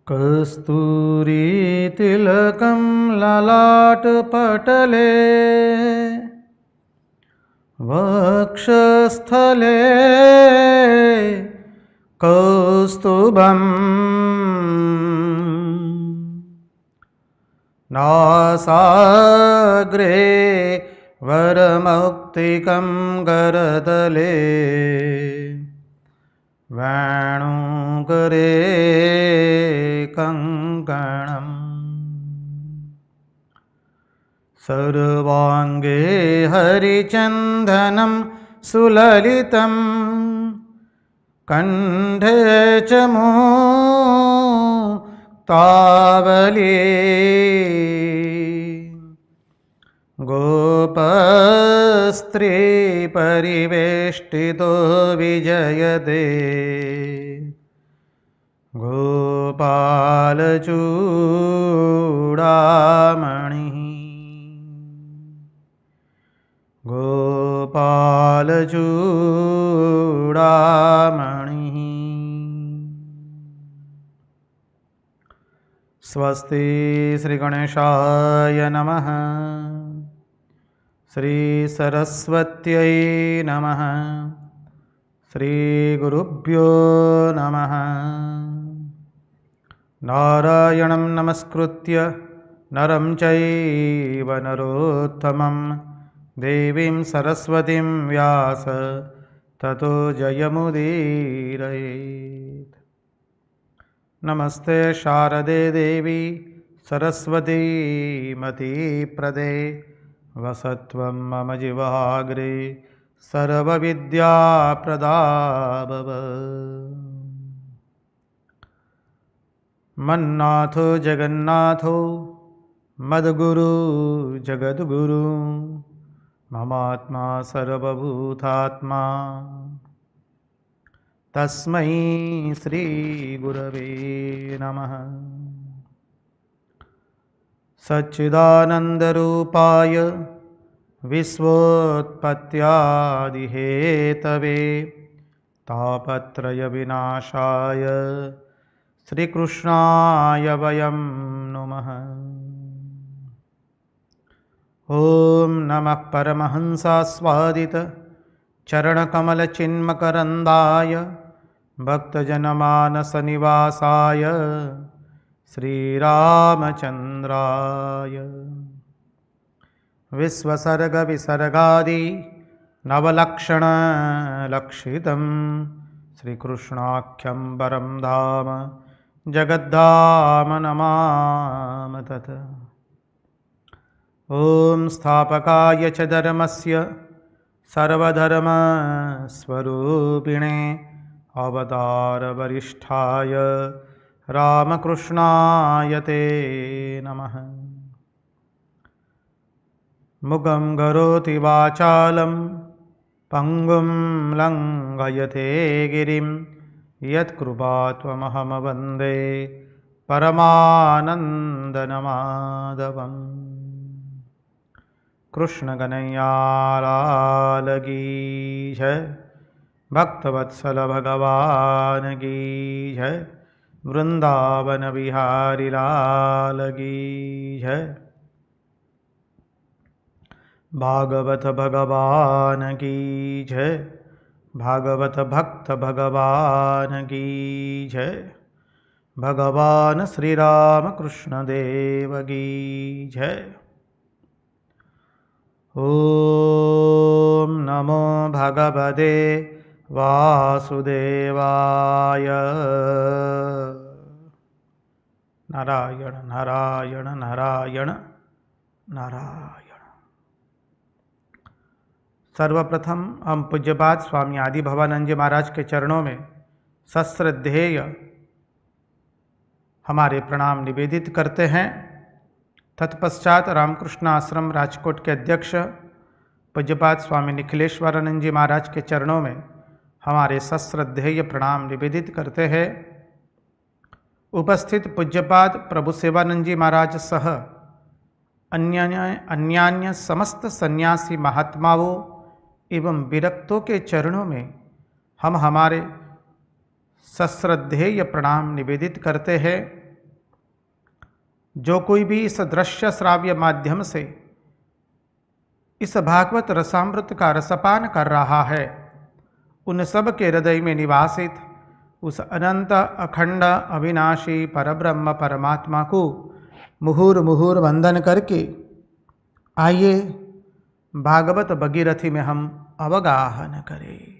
कस्तूरी तिलकं ललाटपटले वक्षस्थले कौस्तुभम् नासाग्रे वरमौक्तिकं करतले वेणुकरे कङ्कणम् सर्वाङ्गे हरिचन्दनं सुललितं कण्ठे च मुक्तावली गोपस्त्रीपरिवेष्टितो विजयते गोपालचूडामणिः गोपालचूडामणिः। स्वस्ति श्रीगणेशाय नमः। श्री सरस्वत्यै नमः। श्रीगुरुभ्यो नमः। नारायणं नमस्कृत्य नरं चैव नरोत्तमं देवीं सरस्वतीं व्यास ततो जयमुदीरयेत्। नमस्ते शारदे देवी सरस्वती मतिप्रदे वसत्वं मम जिह्वाग्रे सर्वविद्याप्रदा भव। मन्नाथो जगन्नाथो मद्गुरु जगद्गुरु ममात्मा सर्वभूतात्मा तस्मै श्रीगुरवे नमः। सच्चिदानन्दरूपाय विश्वोत्पत्त्यादिहेतवे तापत्रयविनाशाय श्रीकृष्णाय वयं नुमः। ॐ नमः परमहंसास्वादित चरणकमलचिन्मकरन्दाय भक्तजनमानसनिवासाय श्रीरामचन्द्राय विश्वसर्गविसर्गादि नवलक्षणलक्षितं श्रीकृष्णाख्यं परं धाम जगद्धाम नमामि तत्। ॐ स्थापकाय च धर्मस्य सर्वधर्मस्वरूपिणे अवतारवरिष्ठाय रामकृष्णाय ते नमः। मुखं करोति वाचालं पङ्गुं लङ्घयते गिरिं यत्कृपात्वमहं वन्दे परमानन्दमाधवम्। कृष्ण कन्हैया लाल की जय। भक्तवत्सल भगवान की जय। वृंदावन बिहारी लाल की जय। भागवत भगवान की जय। भागवत भक्त भगवान की जय। भगवान श्री राम कृष्ण देव की जय। ओम नमो भगवते वासुदेवाय। नारायण नारायण नारायण नारायण। सर्वप्रथम हम पूज्यपाद स्वामी आदि भवानंद जी महाराज के चरणों में सश्रद्धेय हमारे प्रणाम निवेदित करते हैं। तत्पश्चात रामकृष्ण आश्रम राजकोट के अध्यक्ष पूज्यपाद स्वामी निखिलेश्वरानंद जी महाराज के चरणों में हमारे सश्रद्धेय प्रणाम निवेदित करते हैं। उपस्थित पूज्यपाद प्रभु सेवानंद जी महाराज सह अन्यान्य समस्त सन्यासी महात्माओं एवं विरक्तों के चरणों में हम हमारे सश्रद्धेय प्रणाम निवेदित करते हैं। जो कोई भी इस दृश्य श्राव्य माध्यम से इस भागवत रसामृत का रसपान कर रहा है, उन सब के हृदय में निवासित उस अनंत अखंड अविनाशी परब्रह्म परमात्मा को मुहुर मुहुर वंदन करके आइए भागवत भगीरथी में हम अवगाहन करें।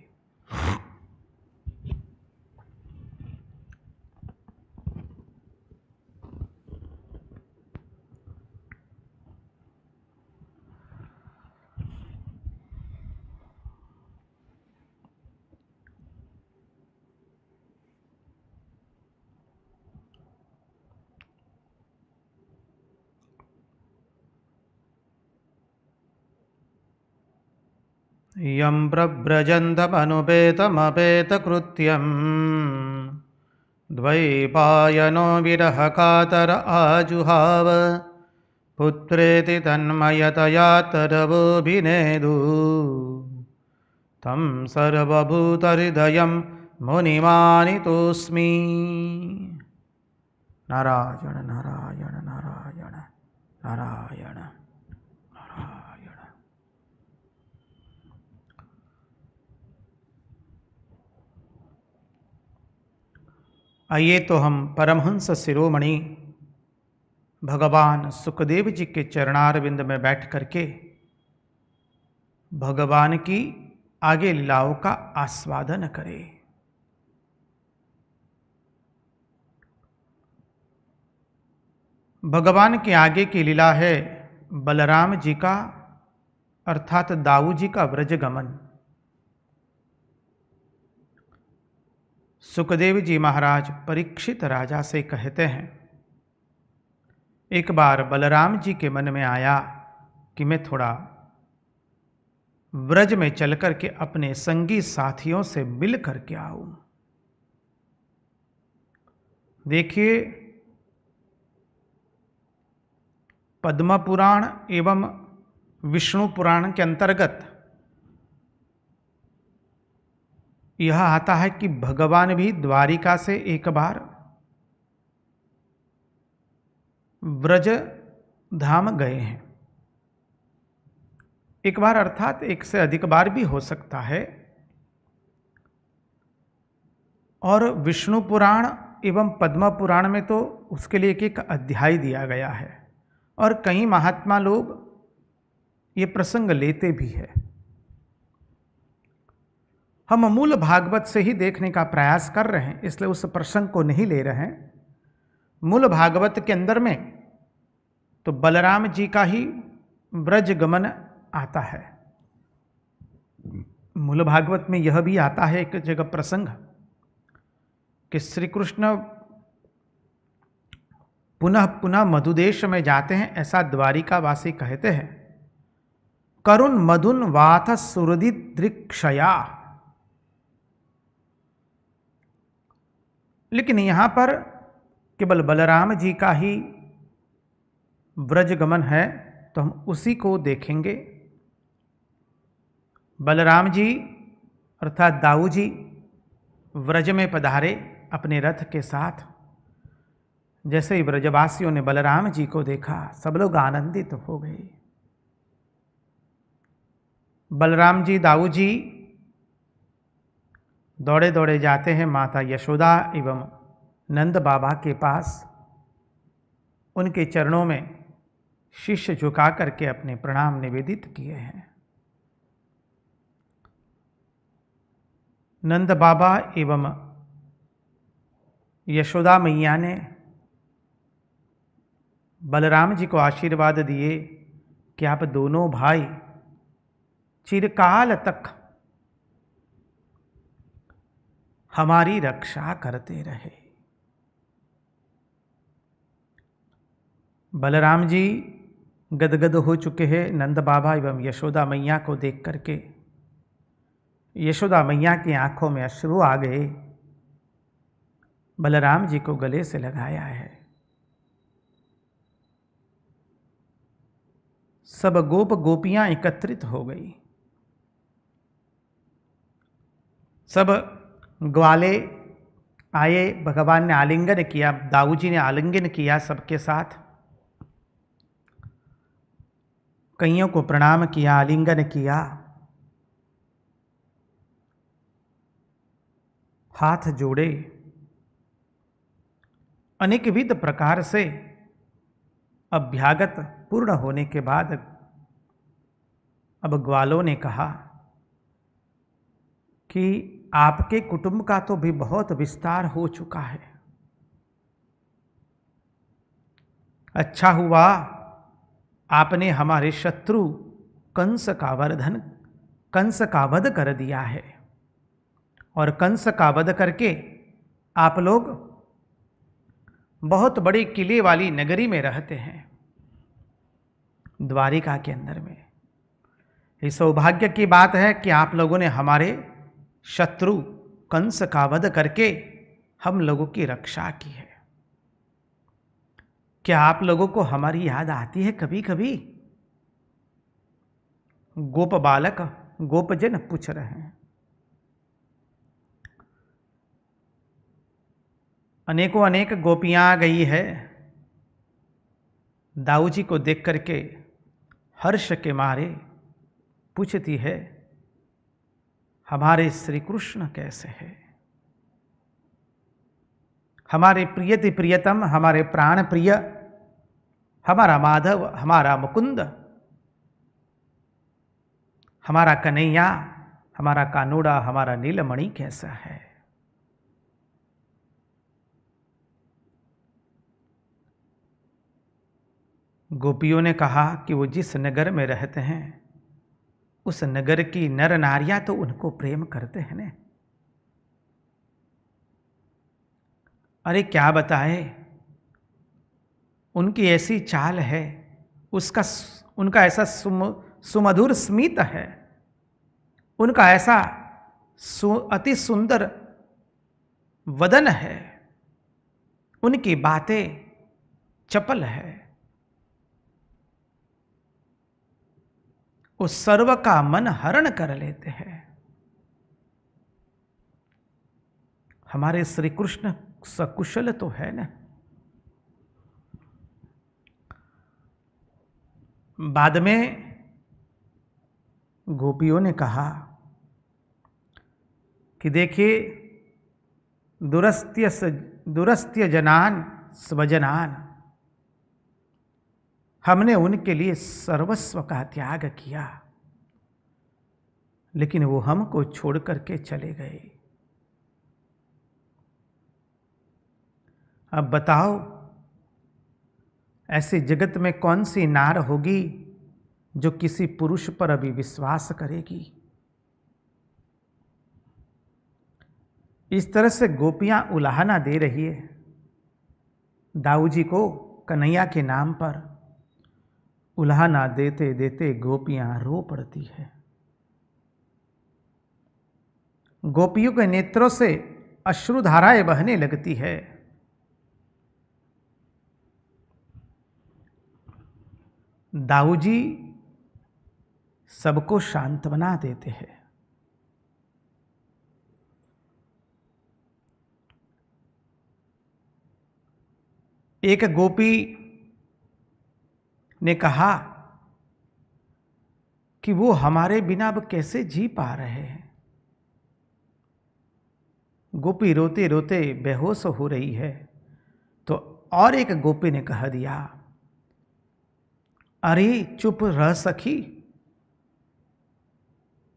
यं प्रव्रजन्तमनुपेतमपेतकृत्यं द्वैपायनो विरहकातर आजुहाव पुत्रेति तन्मयतया तरवोऽभिनेदु तं सर्वभूतहृदयं मुनिमानितोऽस्मि। नारायण नारायण नारायण नारायण नारायण। आइए तो हम परमहंस शिरोमणि भगवान सुखदेव जी के चरणारविंद में बैठ करके भगवान की आगे लीलाओं का आस्वादन करें। भगवान के आगे की लीला है बलराम जी का अर्थात दाऊ जी का व्रजगमन। सुखदेव जी महाराज परीक्षित राजा से कहते हैं, एक बार बलराम जी के मन में आया कि मैं थोड़ा व्रज में चल करके अपने संगी साथियों से मिल करके आऊं। देखिए, पद्म पुराण एवं विष्णु पुराण के अंतर्गत यह आता है कि भगवान भी द्वारिका से एक बार व्रज धाम गए हैं। एक बार अर्थात एक से अधिक बार भी हो सकता है। और विष्णु पुराण एवं पद्म पुराण में तो उसके लिए एक एक अध्याय दिया गया है और कई महात्मा लोग ये प्रसंग लेते भी है। हम मूल भागवत से ही देखने का प्रयास कर रहे हैं, इसलिए उस प्रसंग को नहीं ले रहे हैं। मूल भागवत के अंदर में तो बलराम जी का ही व्रज गमन आता है। मूल भागवत में यह भी आता है एक जगह प्रसंग कि श्री कृष्ण पुनः पुनः मधुदेश में जाते हैं, ऐसा द्वारिका वासी कहते हैं। करुण मधुन वाथ सुरदि दृक्षया। लेकिन यहां पर केवल बलराम जी का ही व्रज गमन है, तो हम उसी को देखेंगे। बलराम जी अर्थात दाऊ जी व्रज में पधारे अपने रथ के साथ। जैसे ही ब्रजवासियों ने बलराम जी को देखा, सब लोग आनंदित हो गए। बलराम जी दाऊ जी दौड़े दौड़े जाते हैं माता यशोदा एवं नंद बाबा के पास। उनके चरणों में शीश झुका करके अपने प्रणाम निवेदित किए हैं। नंद बाबा एवं यशोदा मैया ने बलराम जी को आशीर्वाद दिए कि आप दोनों भाई चिरकाल तक हमारी रक्षा करते रहे। बलराम जी गदगद हो चुके हैं नंद बाबा एवं यशोदा मैया को देख करके। यशोदा मैया की आंखों में अश्रु आ गए। बलराम जी को गले से लगाया है। सब गोप गोपियां एकत्रित हो गई। सब ग्वाले आए, भगवान ने आलिंगन किया, दाऊ जी ने आलिंगन किया सबके साथ। कईयों को प्रणाम किया, आलिंगन किया, हाथ जोड़े, अनेकविध प्रकार से अभ्यागत पूर्ण होने के बाद अब ग्वालों ने कहा कि आपके कुटुंब का तो भी बहुत विस्तार हो चुका है। अच्छा हुआ आपने हमारे शत्रु कंस का वध कर दिया है, और कंस का वध करके आप लोग बहुत बड़ी किले वाली नगरी में रहते हैं, द्वारिका के अंदर में। ये सौभाग्य की बात है कि आप लोगों ने हमारे शत्रु कंस का वध करके हम लोगों की रक्षा की है। क्या आप लोगों को हमारी याद आती है कभी कभी? गोप बालक, गोपजन पूछ रहे हैं। अनेकों अनेक गोपियां आ गई है। दाऊ जी को देख करके हर्ष के मारे पूछती है, हमारे श्री कृष्ण कैसे हैं? हमारे प्रियति प्रियतम, हमारे प्राण प्रिय, हमारा माधव, हमारा मुकुंद, हमारा कन्हैया, हमारा कानूड़ा, हमारा नीलमणि कैसा है? गोपियों ने कहा कि वो जिस नगर में रहते हैं उस नगर की नर नारियां तो उनको प्रेम करते हैं ने। अरे क्या बताए, उनकी ऐसी चाल है, उनका ऐसा सुमधुर स्मित है, उनका ऐसा अति सुंदर वदन है, उनकी बातें चपल है, वो सर्व का मन हरण कर लेते हैं। हमारे श्री कृष्ण सकुशल तो है ना। बाद में गोपियों ने कहा कि देखिए, दुरस्त्य जनान स्वजनान, हमने उनके लिए सर्वस्व का त्याग किया, लेकिन वो हमको छोड़ करके चले गए। अब बताओ, ऐसे जगत में कौन सी नार होगी जो किसी पुरुष पर अभी विश्वास करेगी? इस तरह से गोपियां उलाहना दे रही है दाऊ जी को कन्हैया के नाम पर। उलाहना देते देते गोपियां रो पड़ती है। गोपियों के नेत्रों से अश्रुधाराएं बहने लगती है। दाऊ जी सबको सांत्वना देते हैं। एक गोपी ने कहा कि वो हमारे बिना अब कैसे जी पा रहे हैं। गोपी रोते रोते बेहोश हो रही है, तो और एक गोपी ने कह दिया, अरे चुप रह सखी,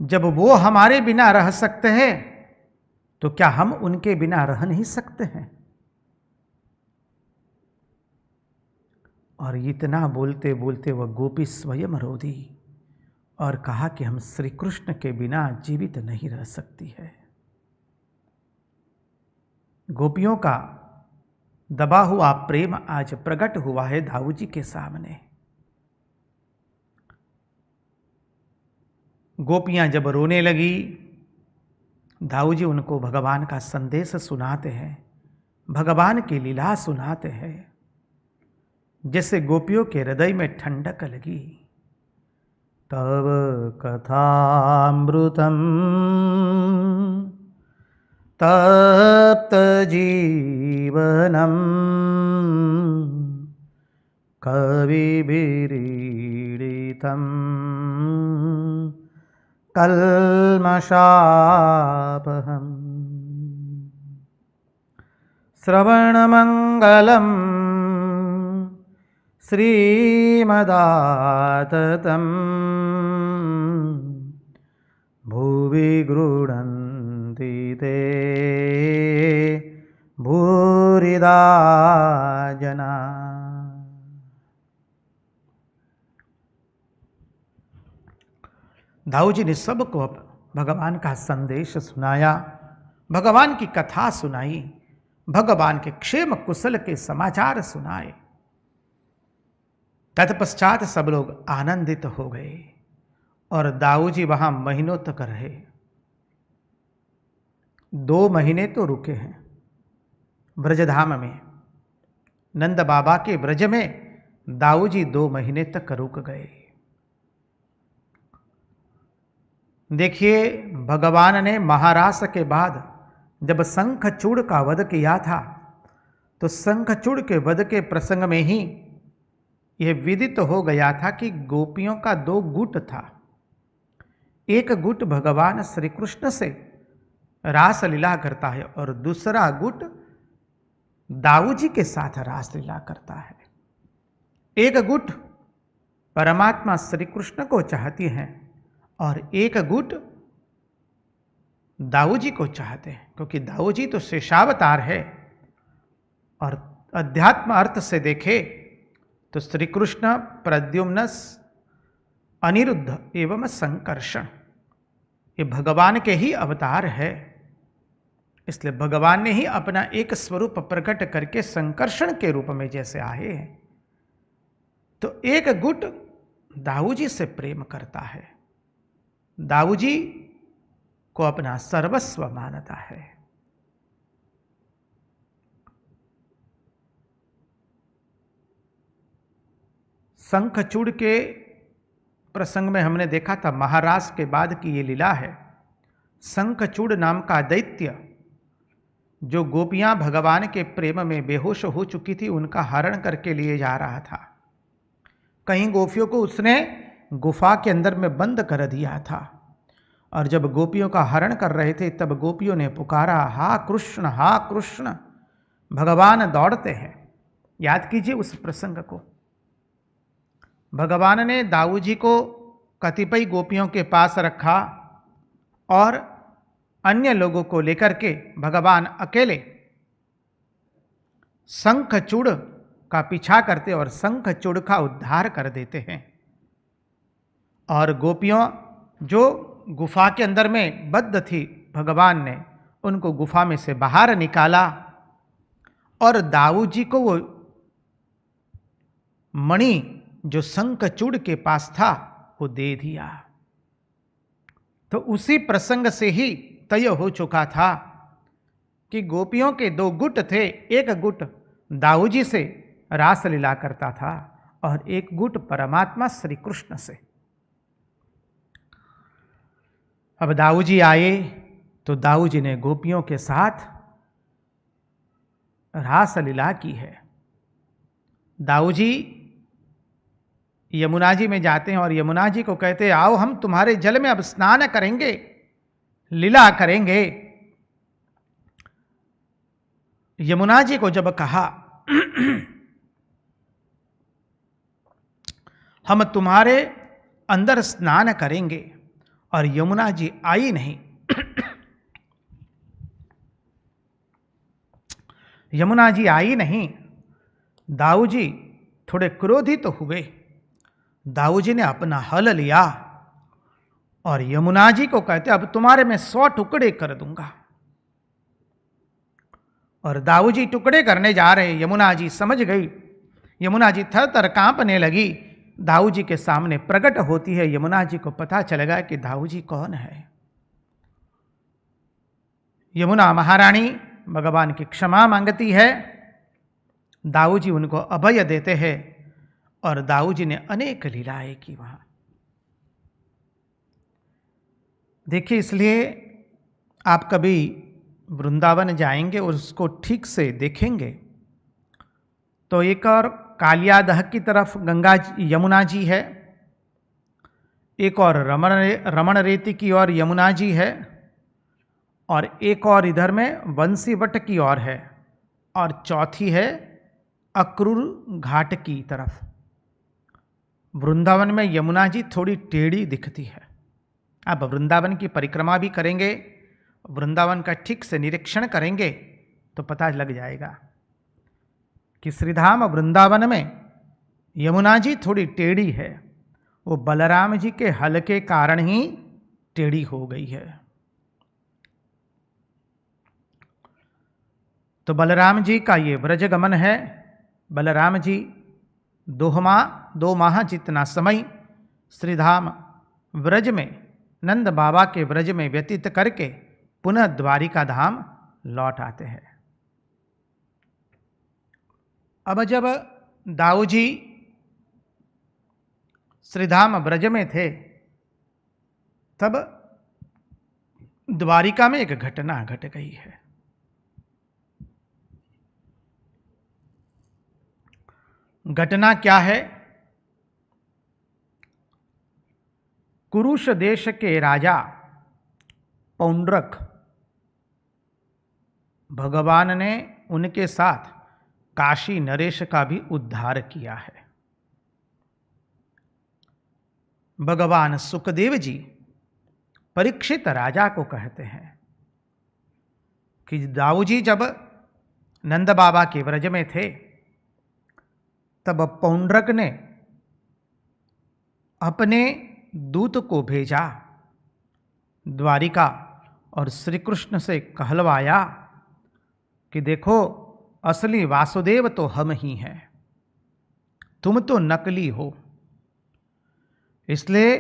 जब वो हमारे बिना रह सकते हैं तो क्या हम उनके बिना रह नहीं सकते हैं? और इतना बोलते बोलते वह गोपी स्वयं रो दी और कहा कि हम श्री कृष्ण के बिना जीवित नहीं रह सकती है। गोपियों का दबा हुआ प्रेम आज प्रकट हुआ है दाऊ जी के सामने। गोपियां जब रोने लगी, दाऊ जी उनको भगवान का संदेश सुनाते हैं, भगवान की लीला सुनाते हैं। जैसे गोपियों के हृदय में ठंडक लगी। तव कथामृतम तप्त जीवनम कविभिरीडितम रहितं कल्मषापहम् श्रवणमङ्गलं श्रीमदाततं भुवि गृह्णन्ति ते भूरिदा जना। दाऊ जी ने सबको भगवान का संदेश सुनाया, भगवान की कथा सुनाई, भगवान के क्षेम कुशल के समाचार सुनाए। तत्पश्चात सब लोग आनंदित हो गए और दाऊ जी वहां महीनों तक रहे। 2 महीने तो रुके हैं ब्रजधाम में। नंद बाबा के ब्रज में दाऊ जी 2 महीने तक रुक गए। देखिए, भगवान ने महारास के बाद जब शंखचूड़ का वध किया था तो शंखचूड़ के वध के प्रसंग में ही यह विदित हो गया था कि गोपियों का 2 गुट था। एक गुट भगवान श्री कृष्ण से रास लीला करता है और दूसरा गुट दाऊ जी के साथ रास लीला करता है। एक गुट परमात्मा श्री कृष्ण को चाहती हैं और एक गुट दाऊ जी को चाहते हैं, क्योंकि दाऊ जी तो शेषावतार है और अध्यात्म अर्थ से देखे तो श्री कृष्ण प्रद्युम्न अनिरुद्ध एवं संकर्षण ये भगवान के ही अवतार है। इसलिए भगवान ने ही अपना एक स्वरूप प्रकट करके संकर्षण के रूप में जैसे आए हैं, तो एक गुट दाऊ जी से प्रेम करता है, दाऊ जी को अपना सर्वस्व मानता है। शंखचूड़ के प्रसंग में हमने देखा था, महारास के बाद की ये लीला है। शंखचूड़ नाम का दैत्य जो गोपियां भगवान के प्रेम में बेहोश हो चुकी थी उनका हरण करके लिए जा रहा था। कहीं गोपियों को उसने गुफा के अंदर में बंद कर दिया था और जब गोपियों का हरण कर रहे थे तब गोपियों ने पुकारा, हा कृष्ण, हा कृष्ण। भगवान दौड़ते हैं। याद कीजिए उस प्रसंग को। भगवान ने दाऊ जी को कतिपय गोपियों के पास रखा और अन्य लोगों को लेकर के भगवान अकेले शंखचूड़ का पीछा करते और शंखचूड़ का उद्धार कर देते हैं। और गोपियों जो गुफा के अंदर में बद्ध थी, भगवान ने उनको गुफा में से बाहर निकाला और दाऊ जी को वो मणि जो शंखचूड़ के पास था वो दे दिया। तो उसी प्रसंग से ही तय हो चुका था कि गोपियों के 2 गुट थे। एक गुट दाऊ जी से रास लीला करता था और एक गुट परमात्मा श्री कृष्ण से। अब दाऊ जी आए तो दाऊ जी ने गोपियों के साथ रास लीला की है। दाऊ जी यमुना जी में जाते हैं और यमुना जी को कहते हैं, आओ हम तुम्हारे जल में अब स्नान करेंगे, लीला करेंगे। यमुना जी को जब कहा हम तुम्हारे अंदर स्नान करेंगे और यमुना जी आई नहीं। यमुना जी आई नहीं। दाऊ जी थोड़े क्रोधित तो हुए। दाऊ जी ने अपना हल लिया और यमुना जी को कहते अब तुम्हारे मैं 100 टुकड़े कर दूंगा। और दाऊ जी टुकड़े करने जा रहे। यमुना जी समझ गई। यमुना जी थर थर कांपने लगी। दाऊ जी के सामने प्रकट होती है। यमुना जी को पता चलेगा कि दाऊ जी कौन है। यमुना महारानी भगवान की क्षमा मांगती है। दाऊ जी उनको अभय देते हैं और दाऊ जी ने अनेक लीलाएं की वहां। देखिए, इसलिए आप कभी वृंदावन जाएंगे और उसको ठीक से देखेंगे तो एक और कालियादह की तरफ गंगा यमुना जी है एक और रमण रेती की ओर यमुना जी है, और एक और इधर में बंसीवट की ओर है, और चौथी है अक्रूर घाट की तरफ। वृंदावन में यमुना जी थोड़ी टेढ़ी दिखती है। अब वृंदावन की परिक्रमा भी करेंगे, वृंदावन का ठीक से निरीक्षण करेंगे तो पता लग जाएगा कि श्रीधाम वृंदावन में यमुना जी थोड़ी टेढ़ी है। वो बलराम जी के हल के कारण ही टेढ़ी हो गई है। तो बलराम जी का ये व्रज गमन है। बलराम जी 2 माह जितना समय श्रीधाम व्रज में, नंद बाबा के व्रज में व्यतीत करके पुनः द्वारिका धाम लौट आते हैं। अब जब दाऊ जी श्रीधाम व्रज में थे, तब द्वारिका में एक घटना घट गई है। घटना क्या है? कुरुश देश के राजा पौंड्रक, भगवान ने उनके साथ काशी नरेश का भी उद्धार किया है। भगवान सुखदेव जी परीक्षित राजा को कहते हैं कि दाऊ जी जब नंद बाबा के व्रज में थे, तब पौंड्रक ने अपने दूत को भेजा द्वारिका और श्री कृष्ण से कहलवाया कि देखो, असली वासुदेव तो हम ही हैं, तुम तो नकली हो, इसलिए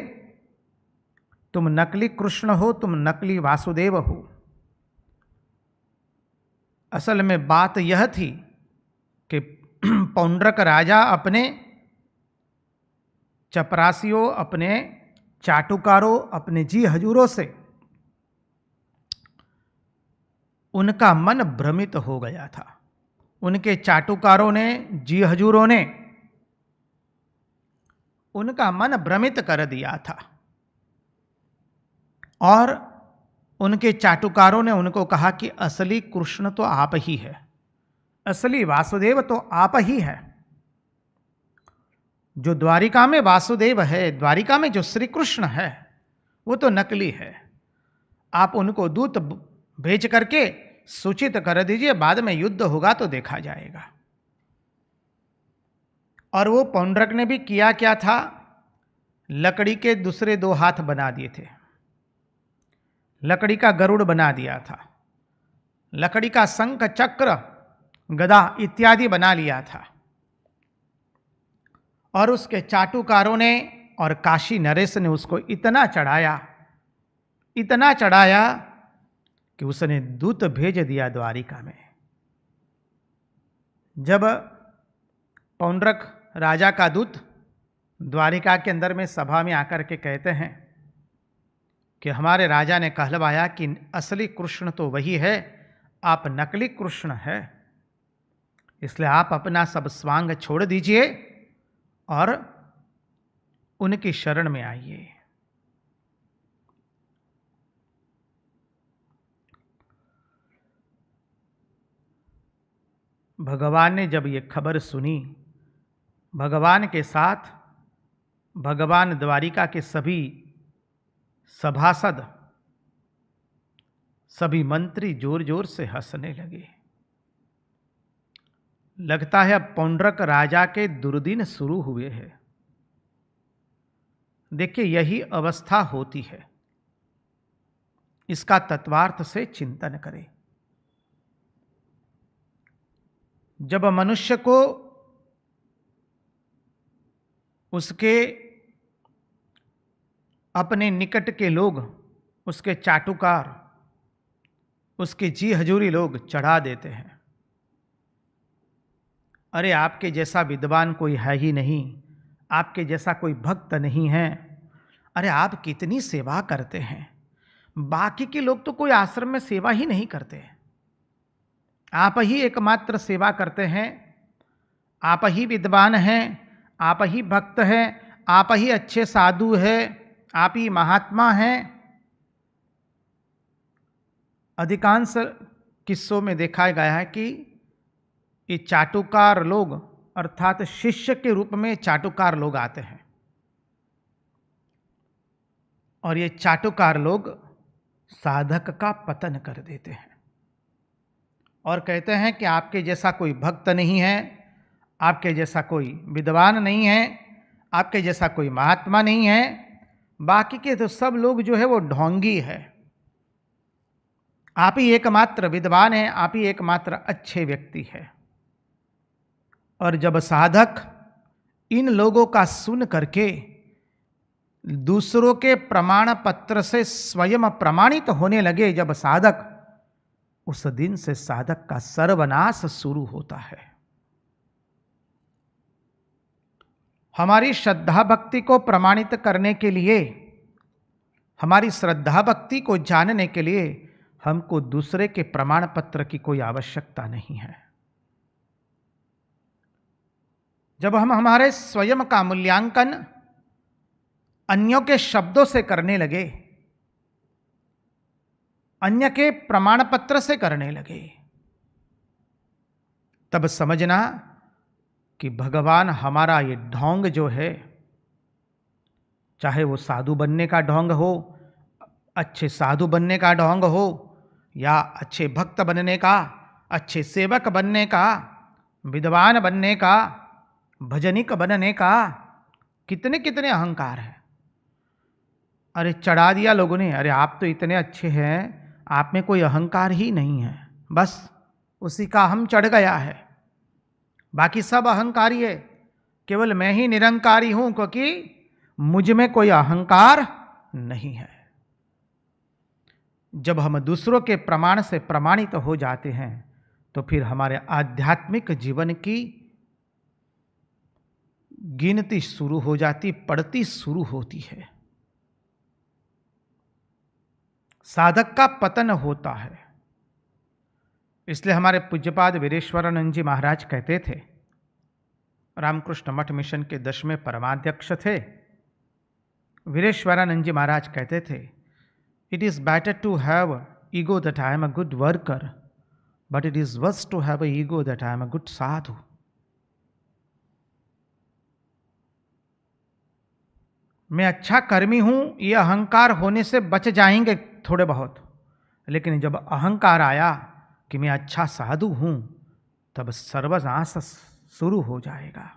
तुम नकली कृष्ण हो, तुम नकली वासुदेव हो। असल में बात यह थी कि पौंड्रक राजा अपने चपरासियों, अपने चाटुकारों, अपने जी हजूरों से उनका मन भ्रमित हो गया था। उनके चाटुकारों ने, जी हजूरों ने उनका मन भ्रमित कर दिया था, और उनके चाटुकारों ने उनको कहा कि असली कृष्ण तो आप ही है, असली वासुदेव तो आप ही है। जो द्वारिका में वासुदेव है, द्वारिका में जो श्री कृष्ण है, वो तो नकली है। आप उनको दूत भेज करके सूचित कर दीजिए, बाद में युद्ध होगा तो देखा जाएगा। और वो पौंड्रक ने भी किया क्या था, लकड़ी के दूसरे 2 हाथ बना दिए थे, लकड़ी का गरुड़ बना दिया था, लकड़ी का शंख, चक्र, गदा इत्यादि बना लिया था। और उसके चाटुकारों ने और काशी नरेश ने उसको इतना चढ़ाया कि उसने दूत भेज दिया द्वारिका में। जब पौंड्रक राजा का दूत द्वारिका के अंदर में सभा में आकर के कहते हैं कि हमारे राजा ने कहलवाया कि असली कृष्ण तो वही है, आप नकली कृष्ण है, इसलिए आप अपना सब स्वांग छोड़ दीजिए और उनकी शरण में आइए। भगवान ने जब ये खबर सुनी, भगवान के साथ भगवान द्वारिका के सभी सभासद, सभी मंत्री जोर जोर से हंसने लगे। लगता है अब पौंड्रक राजा के दुर्दिन शुरू हुए हैं। देखिए, यही अवस्था होती है, इसका तत्वार्थ से चिंतन करें। जब मनुष्य को उसके अपने निकट के लोग, उसके चाटुकार, उसके जी हजूरी लोग चढ़ा देते हैं, अरे आपके जैसा विद्वान कोई है ही नहीं, आपके जैसा कोई भक्त नहीं है, अरे आप कितनी सेवा करते हैं, बाकी के लोग तो कोई आश्रम में सेवा ही नहीं करते, आप ही एकमात्र सेवा करते हैं, आप ही विद्वान हैं, आप ही भक्त हैं, आप ही अच्छे साधु हैं, आप ही महात्मा हैं। अधिकांश किस्सों में देखा गया है कि ये चाटुकार लोग अर्थात शिष्य के रूप में चाटुकार लोग आते हैं और ये चाटुकार लोग साधक का पतन कर देते हैं और कहते हैं कि आपके जैसा कोई भक्त नहीं है, आपके जैसा कोई विद्वान नहीं है, आपके जैसा कोई महात्मा नहीं है, बाकी के तो सब लोग जो है वो ढोंगी है। आप ही एकमात्र विद्वान हैं, आप ही एकमात्र अच्छे व्यक्ति है। और जब साधक इन लोगों का सुन करके दूसरों के प्रमाण पत्र से स्वयं प्रमाणित होने लगे, जब साधक, उस दिन से साधक का सर्वनाश शुरू होता है। हमारी श्रद्धा भक्ति को प्रमाणित करने के लिए, हमारी श्रद्धा भक्ति को जानने के लिए हमको दूसरे के प्रमाण पत्र की कोई आवश्यकता नहीं है। जब हम हमारे स्वयं का मूल्यांकन अन्यों के शब्दों से करने लगे, अन्य के प्रमाण पत्र से करने लगे, तब समझना कि भगवान हमारा ये ढोंग जो है, चाहे वो साधु बनने का ढोंग हो, अच्छे साधु बनने का ढोंग हो, या अच्छे भक्त बनने का, अच्छे सेवक बनने का, विद्वान बनने का, भजनिक बनने का, कितने कितने अहंकार है। अरे चढ़ा दिया लोगों ने, अरे आप तो इतने अच्छे हैं, आप में कोई अहंकार ही नहीं है, बस उसी का हम चढ़ गया है, बाकी सब अहंकारी है, केवल मैं ही निरंकारी हूं क्योंकि मुझ में कोई अहंकार नहीं है। जब हम दूसरों के प्रमाण से प्रमाणित हो जाते हैं तो फिर हमारे आध्यात्मिक जीवन की गिनती शुरू हो जाती, पड़ती शुरू होती है, साधक का पतन होता है। इसलिए हमारे पूज्यपाद वीरेश्वरानंद जी महाराज कहते थे, रामकृष्ण मठ मिशन के 10वें परमाध्यक्ष थे, वीरेश्वरानंद जी महाराज कहते थे, it is better to have ego that I am a good worker, but it is worse to have a ego that I am a good sadhu. मैं अच्छा कर्मी हूं, ये अहंकार होने से बच जाएंगे थोड़े बहुत, लेकिन जब अहंकार आया कि मैं अच्छा साधु हूं, तब सर्वनाश शुरू हो जाएगा।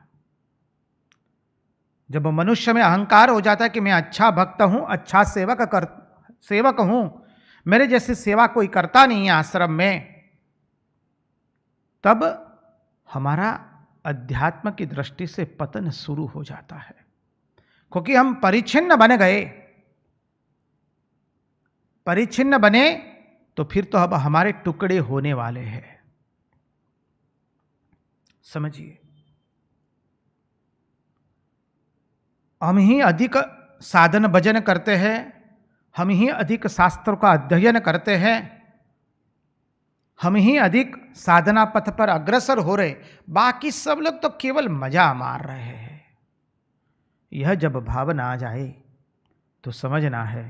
जब मनुष्य में अहंकार हो जाता है कि मैं अच्छा भक्त हूं, अच्छा सेवक हूं, मेरे जैसी सेवा कोई करता नहीं है आश्रम में, तब हमारा अध्यात्म की दृष्टि से पतन शुरू हो जाता है, क्योंकि हम परिच्छिन्न बन गए। परिच्छिन्न बने तो फिर तो अब हमारे टुकड़े होने वाले हैं। समझिए, हम ही अधिक साधन भजन करते हैं, हम ही अधिक शास्त्रों का अध्ययन करते हैं, हम ही अधिक साधना पथ पर अग्रसर हो रहे, बाकी सब लोग तो केवल मजा मार रहे हैं। यह जब भावना आ जाए तो समझना है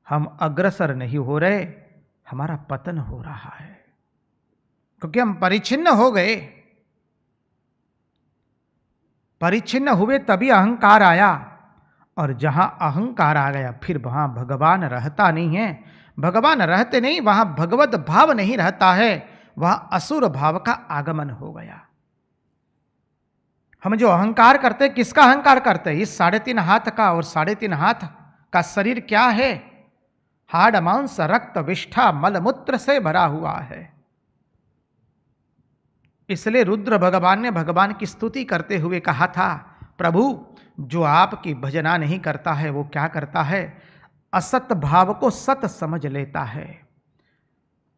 हम अग्रसर नहीं हो रहे, हमारा पतन हो रहा है, क्योंकि हम परिच्छिन्न हो गए। परिच्छिन्न हुए तभी अहंकार आया, और जहां अहंकार आ गया फिर वहां भगवान रहता नहीं है। भगवान रहते नहीं, वहां भगवत भाव नहीं रहता है, वहां असुर भाव का आगमन हो गया। हम जो अहंकार करते, किसका अहंकार करते? इस 3.5 हाथ का, और 3.5 हाथ का शरीर क्या है? हाड़ मांस रक्त विष्ठा मलमूत्र से भरा हुआ है। इसलिए रुद्र भगवान ने भगवान की स्तुति करते हुए कहा था, प्रभु जो आपकी भजना नहीं करता है वो क्या करता है? असत भाव को सत समझ लेता है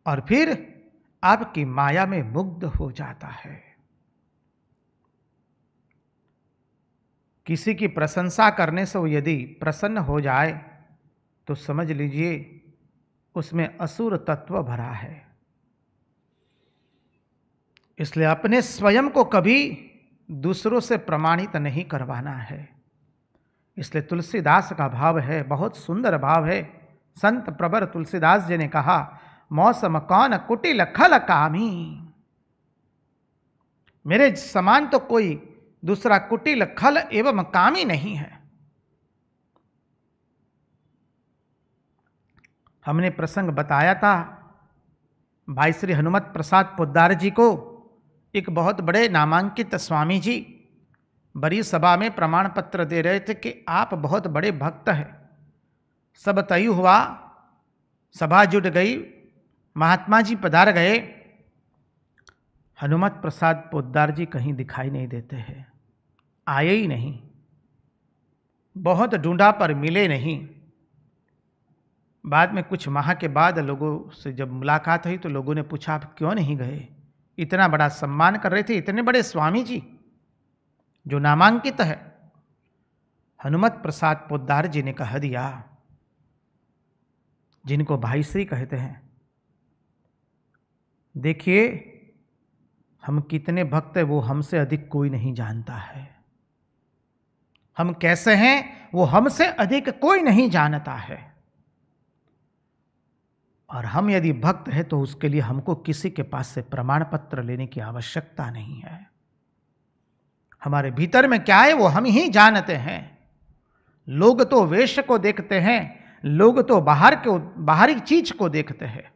और फिर आपकी माया में मुग्ध हो जाता है। किसी की प्रशंसा करने से वो यदि प्रसन्न हो जाए तो समझ लीजिए उसमें असुर तत्व भरा है। इसलिए अपने स्वयं को कभी दूसरों से प्रमाणित नहीं करवाना है। इसलिए तुलसीदास का भाव है, बहुत सुंदर भाव है। संत प्रवर तुलसीदास जी ने कहा, मौसम कौन कुटिल खल कामी। मेरे समान तो कोई दूसरा कुटिल खल एवं कामी नहीं है। हमने प्रसंग बताया था, भाई श्री हनुमत प्रसाद पोद्दार जी को एक बहुत बड़े नामांकित स्वामी जी बड़ी सभा में प्रमाण पत्र दे रहे थे कि आप बहुत बड़े भक्त हैं। सब तय हुआ, सभा जुट गई, महात्मा जी पधार गए। हनुमत प्रसाद पोद्दार जी कहीं दिखाई नहीं देते हैं, आए ही नहीं। बहुत ढूंढा पर मिले नहीं। बाद में कुछ माह के बाद लोगों से जब मुलाकात हुई तो लोगों ने पूछा, आप क्यों नहीं गए? इतना बड़ा सम्मान कर रहे थे, इतने बड़े स्वामी जी जो नामांकित है। हनुमत प्रसाद पोद्दार जी ने कह दिया, जिनको भाई श्री कहते हैं, देखिए हम कितने भक्त हैं वो हमसे अधिक कोई नहीं जानता है। हम कैसे हैं वो हमसे अधिक कोई नहीं जानता है। और हम यदि भक्त हैं तो उसके लिए हमको किसी के पास से प्रमाण पत्र लेने की आवश्यकता नहीं है। हमारे भीतर में क्या है वो हम ही जानते हैं। लोग तो वेश को देखते हैं, लोग तो बाहरी चीज को देखते हैं।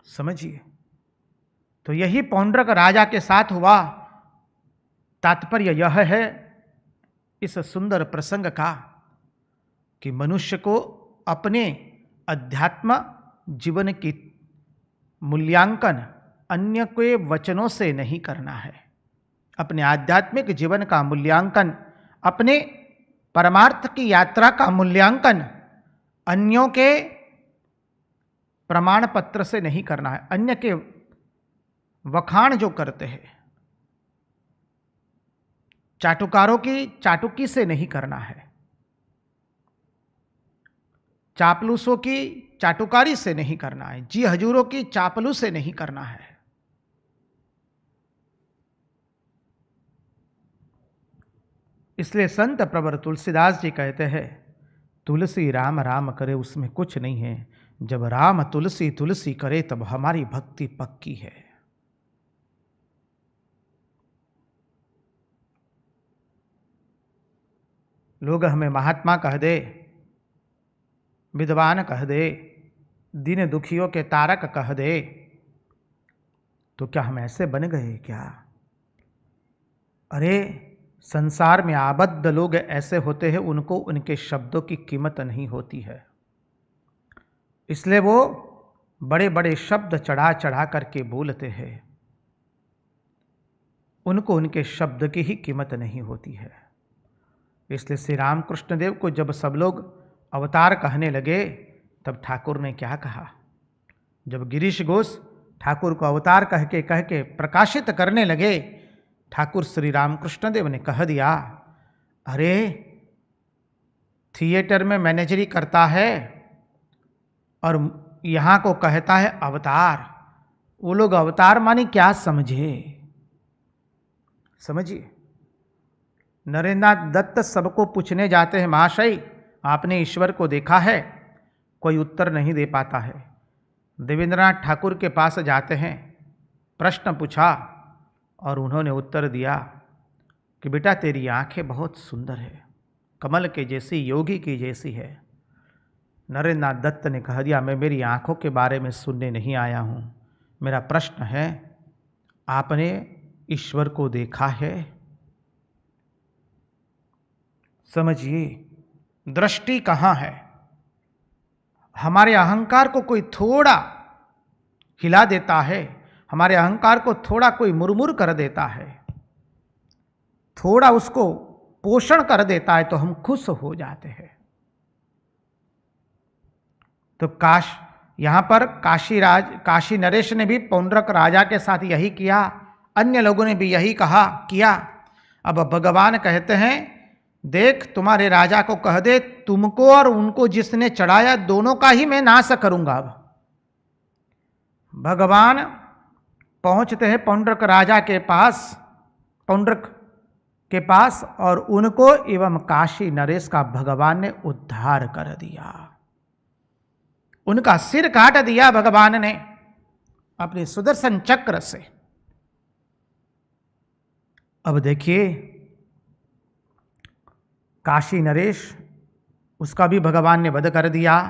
समझिए, तो यही पौंड्रक राजा के साथ हुआ। तात्पर्य यह है इस सुंदर प्रसंग का कि मनुष्य को अपने अध्यात्म जीवन की मूल्यांकन अन्य के वचनों से नहीं करना है। अपने आध्यात्मिक जीवन का मूल्यांकन, अपने परमार्थ की यात्रा का मूल्यांकन अन्यों के प्रमाण पत्र से नहीं करना है। अन्य के वखाण जो करते हैं, चाटुकारों की चाटुकी से नहीं करना है, चापलूसों की चाटुकारी से नहीं करना है, जी हजूरों की चापलू से नहीं करना है। इसलिए संत प्रवर तुलसीदास जी कहते हैं, तुलसी राम राम करे उसमें कुछ नहीं है, जब राम तुलसी तुलसी करे तब हमारी भक्ति पक्की है। लोग हमें महात्मा कह दे, विद्वान कह दे, दीन दुखियों के तारक कह दे, तो क्या हम ऐसे बन गए क्या? अरे संसार में आबद्ध लोग ऐसे होते हैं, उनको उनके शब्दों की कीमत नहीं होती है। इसलिए वो बड़े बड़े शब्द चढ़ा चढ़ा करके बोलते हैं, उनको उनके शब्द की ही कीमत नहीं होती है। इसलिए श्री रामकृष्ण देव को जब सब लोग अवतार कहने लगे, तब ठाकुर ने क्या कहा? जब गिरीश घोष ठाकुर को अवतार कह के प्रकाशित करने लगे, ठाकुर श्री रामकृष्ण देव ने कह दिया, अरे थिएटर में मैनेजरी करता है और यहाँ को कहता है अवतार। वो लोग अवतार मानी क्या समझे? समझिए, नरेंद्रनाथ दत्त सबको पूछने जाते हैं, महाशय आपने ईश्वर को देखा है? कोई उत्तर नहीं दे पाता है। देवेंद्रनाथ ठाकुर के पास जाते हैं, प्रश्न पूछा और उन्होंने उत्तर दिया कि बेटा तेरी आंखें बहुत सुंदर है, कमल के जैसी, योगी की जैसी है। नरेंद्रनाथ दत्त ने कह दिया, मैं मेरी आंखों के बारे में सुनने नहीं आया हूँ, मेरा प्रश्न है आपने ईश्वर को देखा है? समझिए, दृष्टि कहाँ है? हमारे अहंकार को कोई थोड़ा हिला देता है, हमारे अहंकार को थोड़ा कोई मुरमुर कर देता है, थोड़ा उसको पोषण कर देता है तो हम खुश हो जाते हैं। तो यहां पर काशी नरेश ने भी पौंड्रक राजा के साथ यही किया, अन्य लोगों ने भी यही किया। अब भगवान कहते हैं, देख तुम्हारे राजा को कह दे, तुमको और उनको जिसने चढ़ाया दोनों का ही मैं नाश करूंगा। अब भगवान पहुंचते हैं पौंड्रक राजा के पास। पौंड्रक के पास और उनको एवं काशी नरेश का भगवान ने उद्धार कर दिया। उनका सिर काट दिया भगवान ने अपने सुदर्शन चक्र से। अब देखिए, काशी नरेश उसका भी भगवान ने वध कर दिया।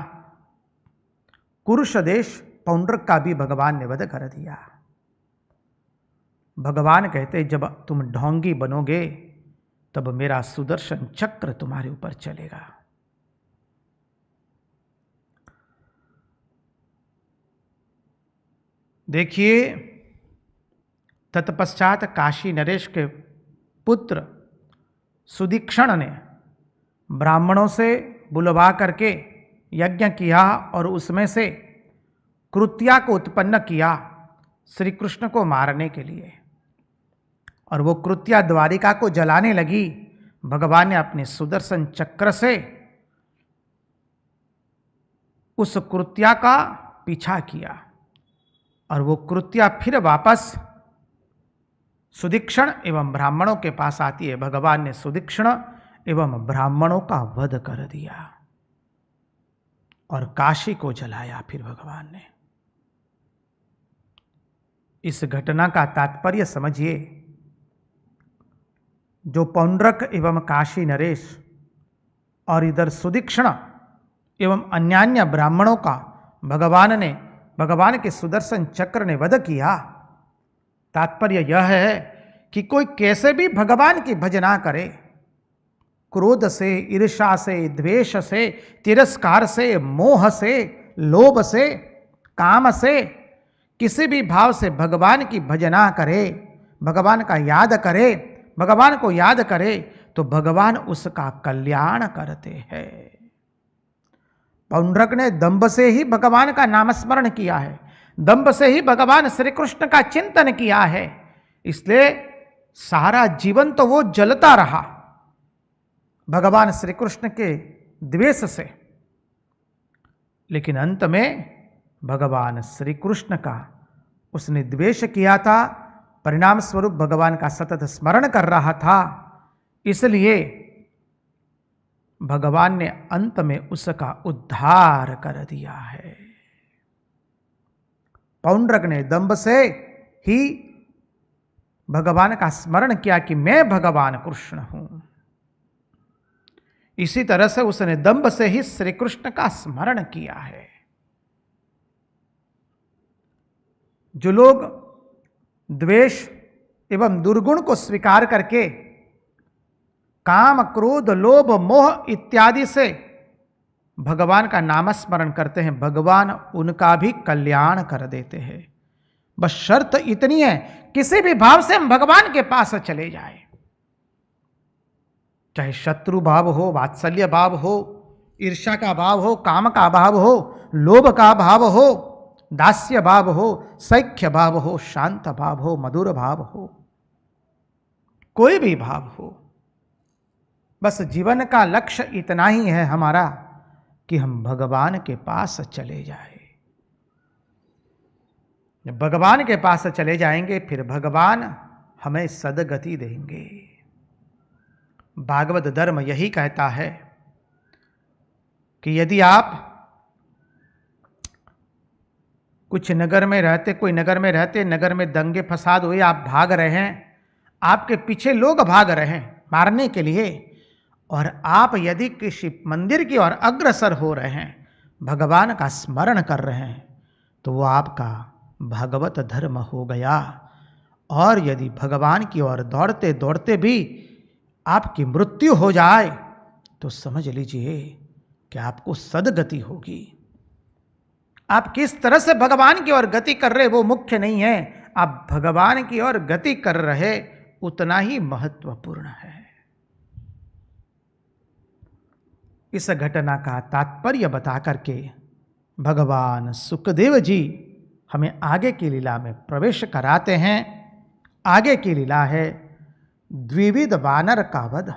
कुरुश देश पौंड्रक का भी भगवान ने वध कर दिया। भगवान कहते, जब तुम ढोंगी बनोगे तब मेरा सुदर्शन चक्र तुम्हारे ऊपर चलेगा। देखिए, तत्पश्चात काशी नरेश के पुत्र सुदीक्षण ने ब्राह्मणों से बुलवा करके यज्ञ किया और उसमें से कृत्या को उत्पन्न किया श्री कृष्ण को मारने के लिए। और वो कृत्या द्वारिका को जलाने लगी। भगवान ने अपने सुदर्शन चक्र से उस कृत्या का पीछा किया और वो कृत्या फिर वापस सुदीक्षण एवं ब्राह्मणों के पास आती है। भगवान ने सुदीक्षण एवं ब्राह्मणों का वध कर दिया और काशी को जलाया फिर भगवान ने। इस घटना का तात्पर्य समझिए। जो पौंड्रक एवं काशी नरेश और इधर सुदीक्षण एवं अन्यान्य ब्राह्मणों का भगवान के सुदर्शन चक्र ने वध किया, तात्पर्य यह है कि कोई कैसे भी भगवान की भजना करे, क्रोध से, ईर्ष्या से, द्वेष से, तिरस्कार से, मोह से, लोभ से, काम से, किसी भी भाव से भगवान की भजना करे, भगवान का याद करे, भगवान को याद करे तो भगवान उसका कल्याण करते हैं। पौंड्रक ने दंभ से ही भगवान का नामस्मरण किया है, दंभ से ही भगवान श्री कृष्ण का चिंतन किया है, इसलिए सारा जीवन तो वो जलता रहा भगवान श्री कृष्ण के द्वेष से। लेकिन अंत में भगवान श्री कृष्ण का उसने द्वेष किया था, परिणाम स्वरूप भगवान का सतत स्मरण कर रहा था, इसलिए भगवान ने अंत में उसका उद्धार कर दिया है। पौंड्रक ने दंभ से ही भगवान का स्मरण किया कि मैं भगवान कृष्ण हूं। इसी तरह से उसने दंभ से ही श्री कृष्ण का स्मरण किया है। जो लोग द्वेष एवं दुर्गुण को स्वीकार करके काम, क्रोध, लोभ, मोह इत्यादि से भगवान का नामस्मरण करते हैं, भगवान उनका भी कल्याण कर देते हैं। बस शर्त इतनी है, किसी भी भाव से हम भगवान के पास चले जाए, चाहे शत्रु भाव हो, वात्सल्य भाव हो, ईर्ष्या का भाव हो, काम का भाव हो, लोभ का भाव हो, दास्य भाव हो, सख्य भाव हो, शांत भाव हो, मधुर भाव हो, कोई भी भाव हो, बस जीवन का लक्ष्य इतना ही है हमारा कि हम भगवान के पास चले जाए। जब भगवान के पास चले जाएंगे फिर भगवान हमें सदगति देंगे। भागवत धर्म यही कहता है कि यदि आप कुछ नगर में रहते, कोई नगर में रहते, नगर में दंगे फसाद हुए, आप भाग रहे हैं, आपके पीछे लोग भाग रहे हैं मारने के लिए, और आप यदि किसी मंदिर की ओर अग्रसर हो रहे हैं, भगवान का स्मरण कर रहे हैं, तो वो आपका भागवत धर्म हो गया। और यदि भगवान की ओर दौड़ते दौड़ते भी आपकी मृत्यु हो जाए तो समझ लीजिए कि आपको सदगति होगी। आप किस तरह से भगवान की ओर गति कर रहे वो मुख्य नहीं है, आप भगवान की ओर गति कर रहे उतना ही महत्वपूर्ण है। इस घटना का तात्पर्य बता करके भगवान सुखदेव जी हमें आगे की लीला में प्रवेश कराते हैं। आगे की लीला है द्विविध वानर का वध।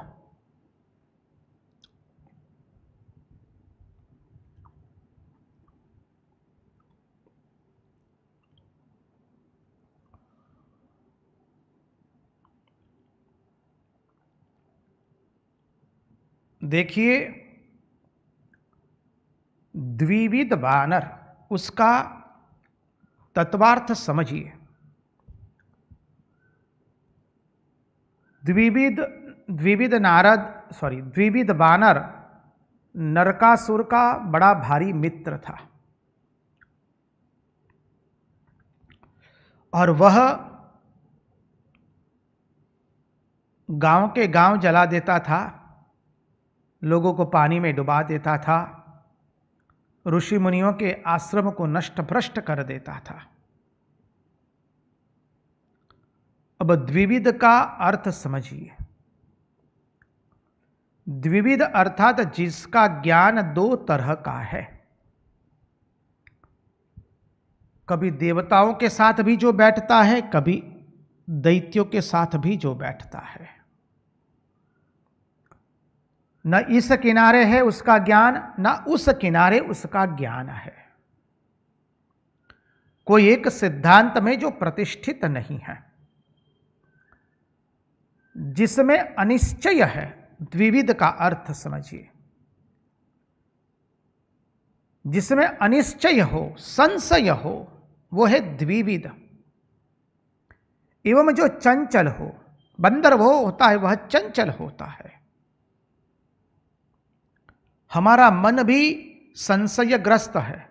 देखिए, द्विविध वानर, उसका तत्वार्थ समझिए। द्विविध वानर नरकासुर का बड़ा भारी मित्र था, और वह गांव के गांव जला देता था, लोगों को पानी में डुबा देता था, ऋषि मुनियों के आश्रम को नष्ट भ्रष्ट कर देता था। अब द्विविध का अर्थ समझिए। द्विविध अर्थात जिसका ज्ञान दो तरह का है। कभी देवताओं के साथ भी जो बैठता है, कभी दैत्यों के साथ भी जो बैठता है। न इस किनारे है उसका ज्ञान, न उस किनारे उसका ज्ञान है। कोई एक सिद्धांत में जो प्रतिष्ठित नहीं है, जिसमें अनिश्चय है। द्विविध का अर्थ समझिए, जिसमें अनिश्चय हो, संशय हो, वो है द्विविध। एवं जो चंचल हो, बंदर वो होता है, वह चंचल होता है। हमारा मन भी संशयग्रस्त है,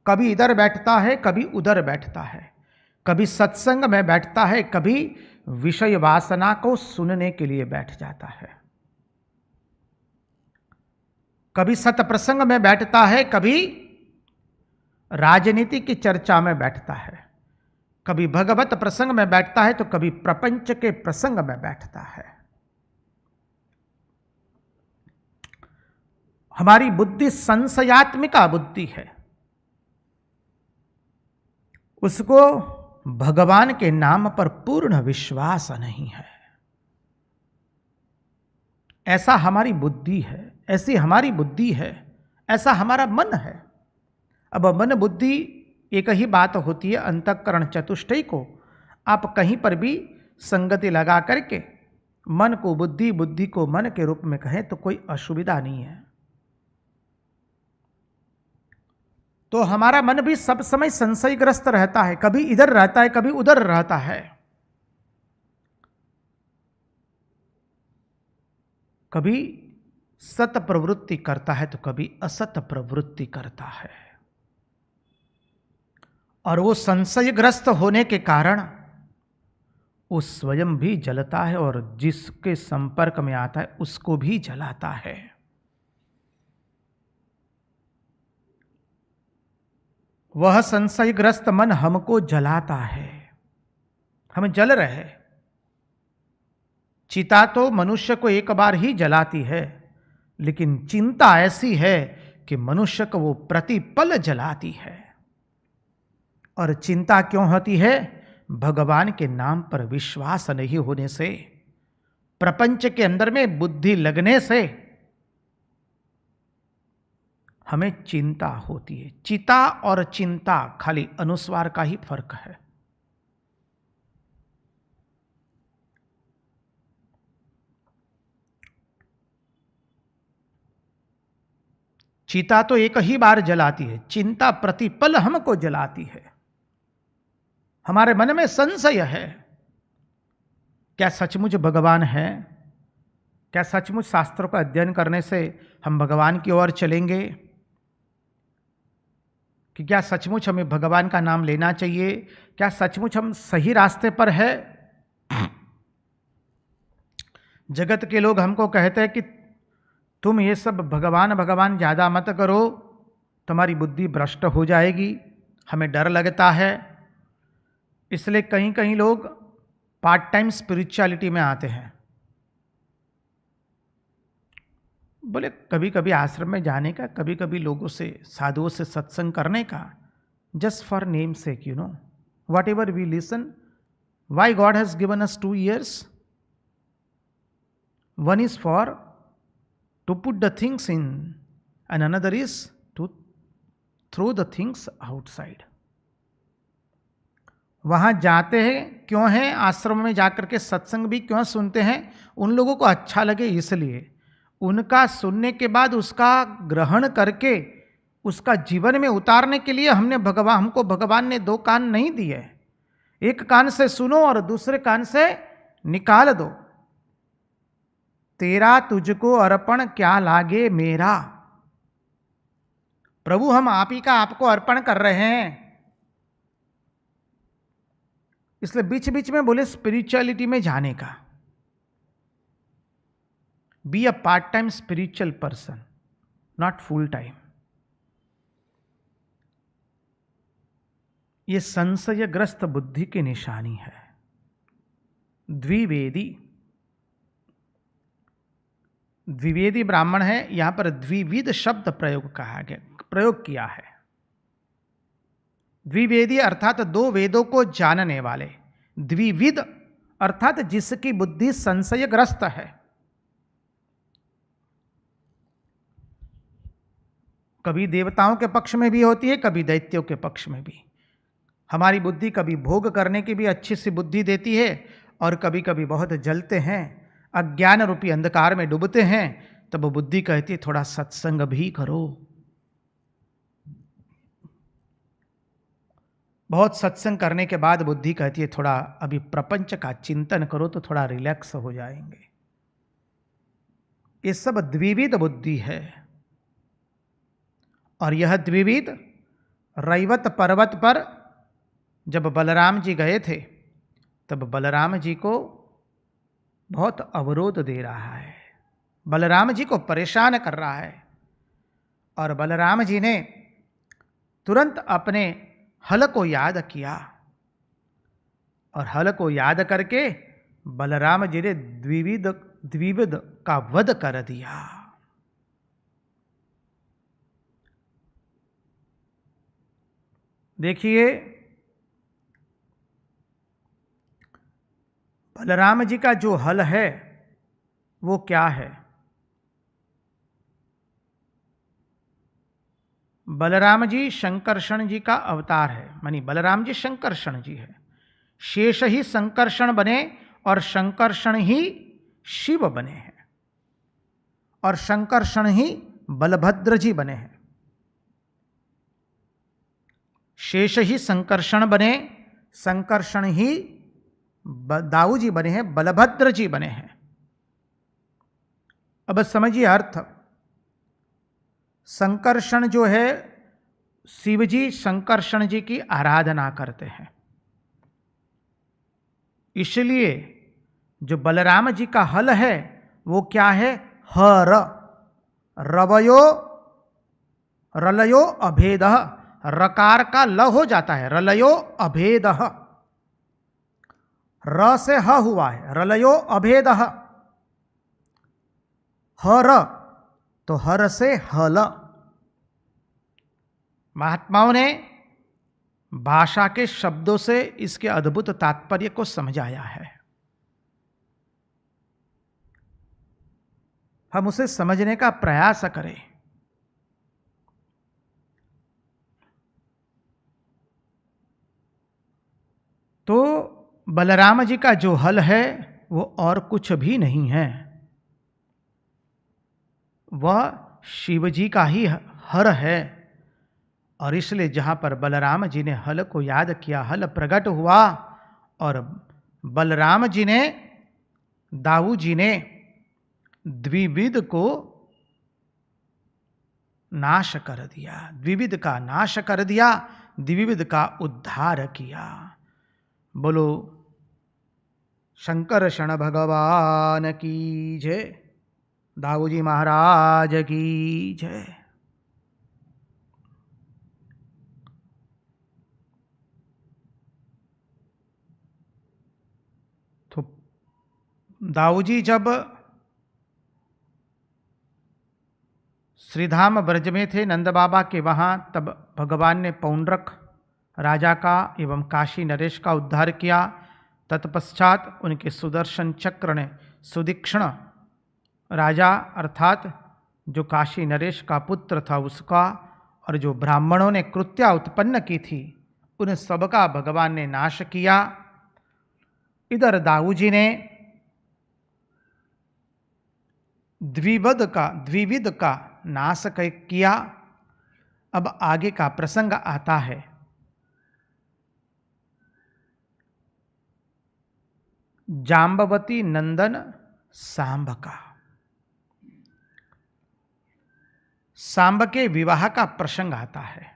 कभी इधर बैठता है, कभी उधर बैठता है, कभी सत्संग में बैठता है, कभी विषय वासना को सुनने के लिए बैठ जाता है, कभी सत्प्रसंग में बैठता है, कभी राजनीति की चर्चा में बैठता है, कभी भगवत प्रसंग में बैठता है, तो कभी प्रपंच के प्रसंग में बैठता है। हमारी बुद्धि संशयात्मिका बुद्धि है, उसको भगवान के नाम पर पूर्ण विश्वास नहीं है। ऐसा हमारी बुद्धि है, ऐसी हमारी बुद्धि है, ऐसा हमारा मन है। अब मन बुद्धि एक ही बात होती है। अंतःकरण चतुष्टय को आप कहीं पर भी संगति लगा करके मन को बुद्धि, बुद्धि को मन के रूप में कहें तो कोई असुविधा नहीं है। तो हमारा मन भी सब समय संशयग्रस्त रहता है, कभी इधर रहता है, कभी उधर रहता है, कभी सत प्रवृत्ति करता है तो कभी असत प्रवृत्ति करता है। और वो संशयग्रस्त होने के कारण वो स्वयं भी जलता है और जिसके संपर्क में आता है उसको भी जलाता है। वह संशयग्रस्त मन हमको जलाता है, हम जल रहे। चिता तो मनुष्य को एक बार ही जलाती है, लेकिन चिंता ऐसी है कि मनुष्य को वो प्रतिपल जलाती है। और चिंता क्यों होती है? भगवान के नाम पर विश्वास नहीं होने से, प्रपंच के अंदर में बुद्धि लगने से हमें चिंता होती है। चिता और चिंता खाली अनुस्वार का ही फर्क है। चिता तो एक ही बार जलाती है, चिंता प्रतिपल हमको जलाती है। हमारे मन में संशय है, क्या सचमुच भगवान है? क्या सचमुच शास्त्रों का अध्ययन करने से हम भगवान की ओर चलेंगे? कि क्या सचमुच हमें भगवान का नाम लेना चाहिए? क्या सचमुच हम सही रास्ते पर है? जगत के लोग हमको कहते हैं कि तुम ये सब भगवान भगवान ज़्यादा मत करो, तुम्हारी बुद्धि भ्रष्ट हो जाएगी। हमें डर लगता है, इसलिए कहीं कहीं लोग पार्ट टाइम स्पिरिचुअलिटी में आते हैं। बोले कभी कभी आश्रम में जाने का, कभी कभी लोगों से, साधुओं से सत्संग करने का, just for name sake, you know, whatever we listen. Why God has given us 2 years? One is for to put the things in, and another is to throw the things outside. वहां जाते हैं क्यों हैं? आश्रम में जाकर के सत्संग भी क्यों सुनते हैं? उन लोगों को अच्छा लगे इसलिए। उनका सुनने के बाद उसका ग्रहण करके उसका जीवन में उतारने के लिए हमको भगवान ने दो कान नहीं दिए। एक कान से सुनो और दूसरे कान से निकाल दो। तेरा तुझको अर्पण क्या लागे मेरा। प्रभु हम आप ही का आपको अर्पण कर रहे हैं। इसलिए बीच बीच में बोले स्पिरिचुअलिटी में जाने का। Be a part time spiritual person, not full time. ये संशयग्रस्त बुद्धि की निशानी है। द्विवेदी, द्विवेदी ब्राह्मण है, यहां पर द्विविध शब्द प्रयोग किया है। द्विवेदी अर्थात दो वेदों को जानने वाले, द्विविध अर्थात जिसकी बुद्धि संशयग्रस्त है। कभी देवताओं के पक्ष में भी होती है, कभी दैत्यों के पक्ष में भी। हमारी बुद्धि कभी भोग करने की भी अच्छी सी बुद्धि देती है और कभी कभी बहुत जलते हैं, अज्ञान रूपी अंधकार में डूबते हैं, तब बुद्धि कहती है थोड़ा सत्संग भी करो। बहुत सत्संग करने के बाद बुद्धि कहती है थोड़ा अभी प्रपंच का चिंतन करो तो थोड़ा रिलैक्स हो जाएंगे। ये सब द्विविध बुद्धि है। और यह द्विविध रैवत पर्वत पर जब बलराम जी गए थे, तब बलराम जी को बहुत अवरोध दे रहा है, बलराम जी को परेशान कर रहा है। और बलराम जी ने तुरंत अपने हल को याद किया और हल को याद करके बलराम जी ने द्विविध का वध कर दिया। देखिए, बलराम जी का जो हल है वो क्या है। बलराम जी शंकरषण जी का अवतार है, मानी बलराम जी शंकरषण जी है। शेष ही शंकरषण बने और शंकरषण ही शिव बने हैं और शंकरषण ही बलभद्र जी बने हैं। शेष ही शंकरषण बने, शंकरषण ही दाऊ जी बने हैं, बलभद्र जी बने हैं। अब समझिए अर्थ। शंकरषण जो है, शिवजी शंकरषण जी की आराधना करते हैं, इसलिए जो बलराम जी का हल है वो क्या है, हर रवयो रलयो अभेद। रकार का ल हो जाता है, रलयो अभेद। र से ह हुआ है, रलयो अभेद। हर तो हर से हल। महात्माओं ने भाषा के शब्दों से इसके अद्भुत तात्पर्य को समझाया है। हम उसे समझने का प्रयास करें। तो बलराम जी का जो हल है वो और कुछ भी नहीं है, वह शिव जी का ही हर है। और इसलिए जहां पर बलराम जी ने हल को याद किया, हल प्रकट हुआ और बलराम जी ने, दाऊ जी ने द्विविध को नाश कर दिया, द्विविध का नाश कर दिया, द्विविध का उद्धार किया। बोलो शंकरषण भगवान की जय, दाऊ जी महाराज की जय। तो दाऊ जी जब श्रीधाम ब्रज में थे नंद बाबा के वहाँ, तब भगवान ने पौंड्रक राजा का एवं काशी नरेश का उद्धार किया। तत्पश्चात उनके सुदर्शन चक्र ने सुदीक्षण राजा अर्थात जो काशी नरेश का पुत्र था उसका, और जो ब्राह्मणों ने कृत्या उत्पन्न की थी उन सबका भगवान ने नाश किया। इधर दाऊ जी ने द्विविध का नाश किया। अब आगे का प्रसंग आता है। जाम्बवती नंदन सांब का। सांब के विवाह का प्रसंग आता है।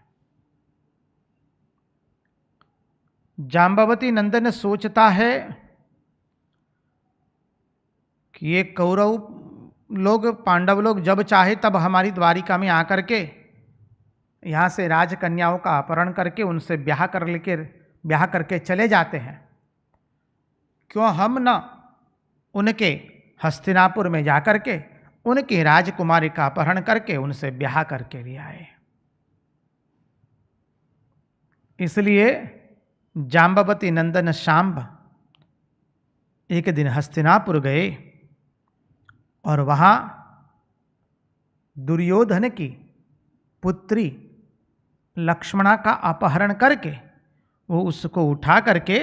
जाम्बवती नंदन सोचता है कि ये कौरव लोग, पांडव लोग जब चाहे तब हमारी द्वारिका में आकर के यहाँ से राजकन्याओं का अपहरण करके उनसे ब्याह करके चले जाते हैं। क्यों हम न उनके हस्तिनापुर में जाकर के उनकी राजकुमारी का अपहरण करके उनसे ब्याह करके ले आए। इसलिए जाम्बवती नंदन सांब एक दिन हस्तिनापुर गए और वहां दुर्योधन की पुत्री लक्ष्मणा का अपहरण करके वो उसको उठा करके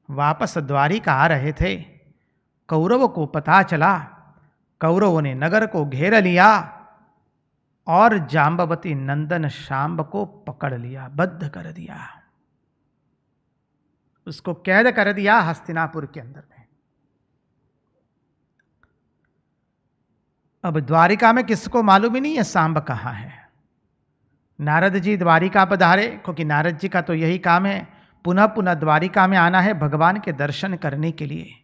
वापस द्वारिका आ रहे थे। कौरवों को पता चला, कौरवों ने नगर को घेर लिया और जाम्बवती नंदन सांब को पकड़ लिया, बद्ध कर दिया, उसको कैद कर दिया हस्तिनापुर के अंदर में। अब द्वारिका में किसको मालूम ही नहीं है सांब कहाँ है। नारद जी द्वारिका पधारे, क्योंकि नारद जी का तो यही काम है, पुनः पुनः द्वारिका में आना है भगवान के दर्शन करने के लिए।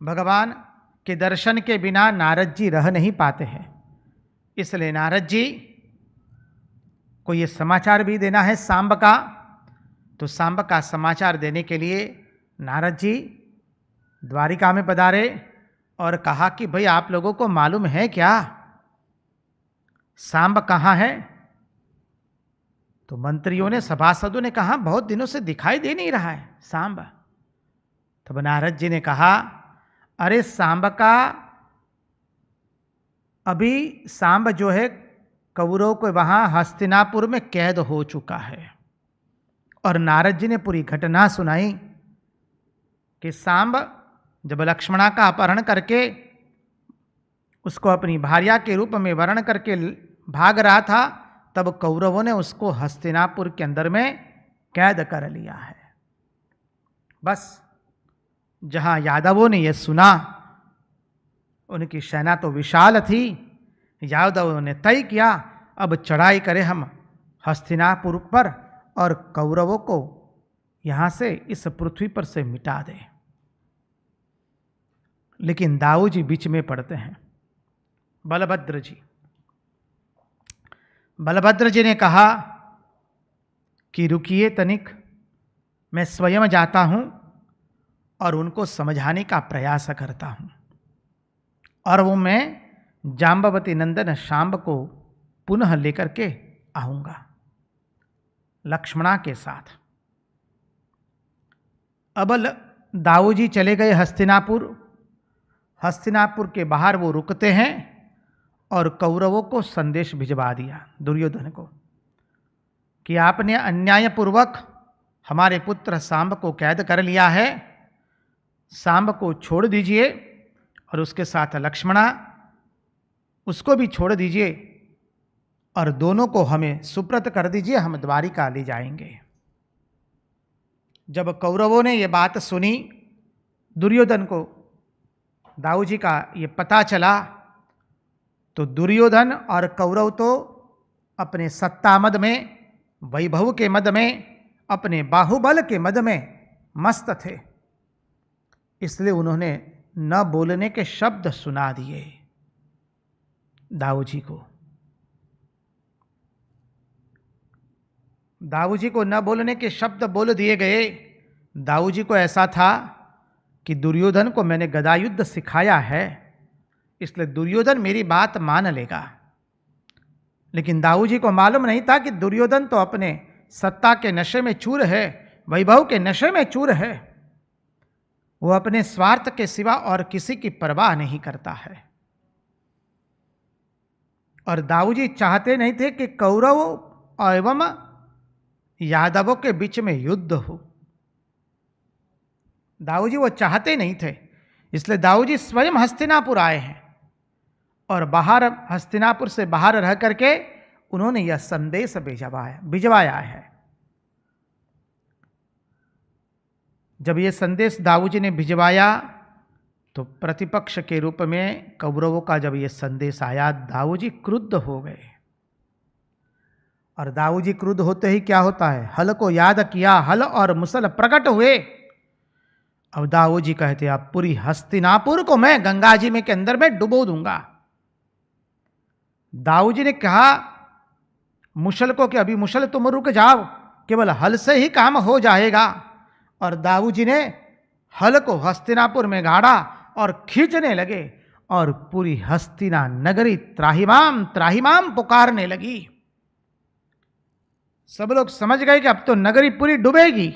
भगवान के दर्शन के बिना नारद जी रह नहीं पाते हैं। इसलिए नारद जी को ये समाचार भी देना है सांब का। तो सांब का समाचार देने के लिए नारद जी द्वारिका में पधारे और कहा कि भाई आप लोगों को मालूम है क्या सांब कहाँ है? तो मंत्रियों ने, सभासदों ने कहा बहुत दिनों से दिखाई दे नहीं रहा है सांब। तब नारद जी ने कहा अरे सांब का, अभी सांब जो है कौरवों को वहां हस्तिनापुर में कैद हो चुका है। और नारद जी ने पूरी घटना सुनाई कि सांब जब लक्ष्मणा का अपहरण करके उसको अपनी भार्या के रूप में वर्ण करके भाग रहा था, तब कौरवों ने उसको हस्तिनापुर के अंदर में कैद कर लिया है। बस जहां यादवों ने यह सुना, उनकी सेना तो विशाल थी, यादवों ने तय किया अब चढ़ाई करें हम हस्तिनापुर पर और कौरवों को यहां से इस पृथ्वी पर से मिटा दें। लेकिन दाऊ जी बीच में पड़ते हैं, बलभद्र जी। बलभद्र जी ने कहा कि रुकिए तनिक, मैं स्वयं जाता हूं और उनको समझाने का प्रयास करता हूं, और वो मैं जाम्बवती नंदन सांब को पुनः लेकर के आऊंगा लक्ष्मणा के साथ। अब दाऊ जी चले गए हस्तिनापुर। हस्तिनापुर के बाहर वो रुकते हैं और कौरवों को संदेश भिजवा दिया दुर्योधन को कि आपने अन्यायपूर्वक हमारे पुत्र सांब को कैद कर लिया है, सांब को छोड़ दीजिए और उसके साथ लक्ष्मणा, उसको भी छोड़ दीजिए और दोनों को हमें सुप्रत कर दीजिए, हम द्वारिका ले जाएंगे। जब कौरवों ने ये बात सुनी, दुर्योधन को दाऊ जी का ये पता चला, तो दुर्योधन और कौरव तो अपने सत्ता मद में, वैभव के मद में, अपने बाहुबल के मद में मस्त थे। इसलिए उन्होंने न बोलने के शब्द सुना दिए दाऊ जी को। दाऊ जी को न बोलने के शब्द बोल दिए गए। दाऊ जी को ऐसा था कि दुर्योधन को मैंने गदा युद्ध सिखाया है, इसलिए दुर्योधन मेरी बात मान लेगा। लेकिन दाऊ जी को मालूम नहीं था कि दुर्योधन तो अपने सत्ता के नशे में चूर है, वैभव के नशे में चूर है। वो अपने स्वार्थ के सिवा और किसी की परवाह नहीं करता है। और दाऊ जी चाहते नहीं थे कि कौरव एवं यादवों के बीच में युद्ध हो। दाऊ जी वो चाहते नहीं थे, इसलिए दाऊ जी स्वयं हस्तिनापुर आए हैं और बाहर हस्तिनापुर से बाहर रह करके उन्होंने यह संदेश भिजवाया है। जब यह संदेश दाऊ जी ने भिजवाया तो प्रतिपक्ष के रूप में कौरवों का जब यह संदेश आया, दाऊ जी क्रुद्ध हो गए। और दाऊ जी क्रुद्ध होते ही क्या होता है, हल को याद किया, हल और मुसल प्रकट हुए। अब दाऊ जी कहते अब पूरी हस्तिनापुर को मैं गंगा जी में के अंदर में डुबो दूंगा। दाऊ जी ने कहा मुशल को कि अभी मुशल तुम रुक जाओ, केवल हल से ही काम हो जाएगा। और दाऊ जी ने हल को हस्तिनापुर में गाड़ा और खींचने लगे और पूरी हस्तिना नगरी त्राहिमाम त्राहिमाम पुकारने लगी। सब लोग समझ गए कि अब तो नगरी पूरी डूबेगी।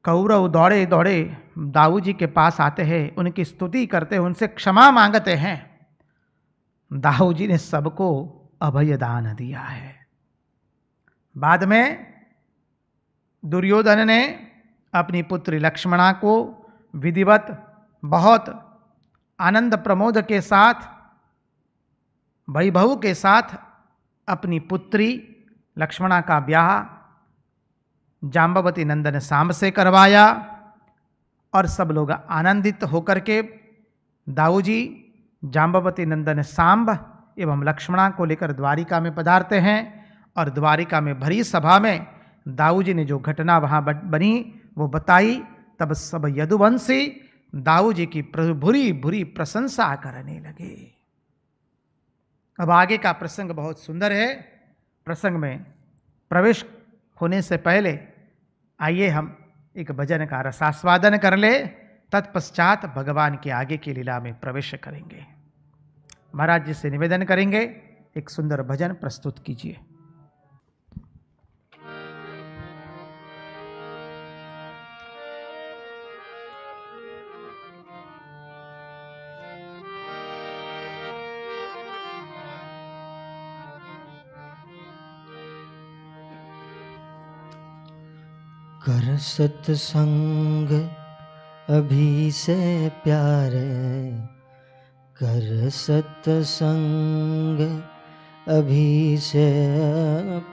कौरव दौड़े दौड़े दाऊ जी के पास आते हैं, उनकी स्तुति करते हैं, उनसे क्षमा मांगते हैं। दाऊ जी ने सबको अभय दान दिया है। बाद में दुर्योधन ने अपनी पुत्री लक्ष्मणा को विधिवत बहुत आनंद प्रमोद के साथ वैभव के साथ अपनी पुत्री लक्ष्मणा का ब्याह जाम्बवती नंदन सांब से करवाया। और सब लोग आनंदित होकर के दाऊ जी जाम्बवती नंदन सांब एवं लक्ष्मणा को लेकर द्वारिका में पधारते हैं। और द्वारिका में भरी सभा में दाऊ जी ने जो घटना वहाँ बनी वो बताई। तब सब यदुवंशी दाऊ जी की बुरी बुरी प्रशंसा करने लगे। अब आगे का प्रसंग बहुत सुंदर है। प्रसंग में प्रवेश होने से पहले आइए हम एक भजन का रसास्वादन कर ले, तत्पश्चात भगवान के आगे की लीला में प्रवेश करेंगे। महाराज जी से निवेदन करेंगे एक सुंदर भजन प्रस्तुत कीजिए। कर सत्संग अभी से प्यारे, कर सत्संग अभी से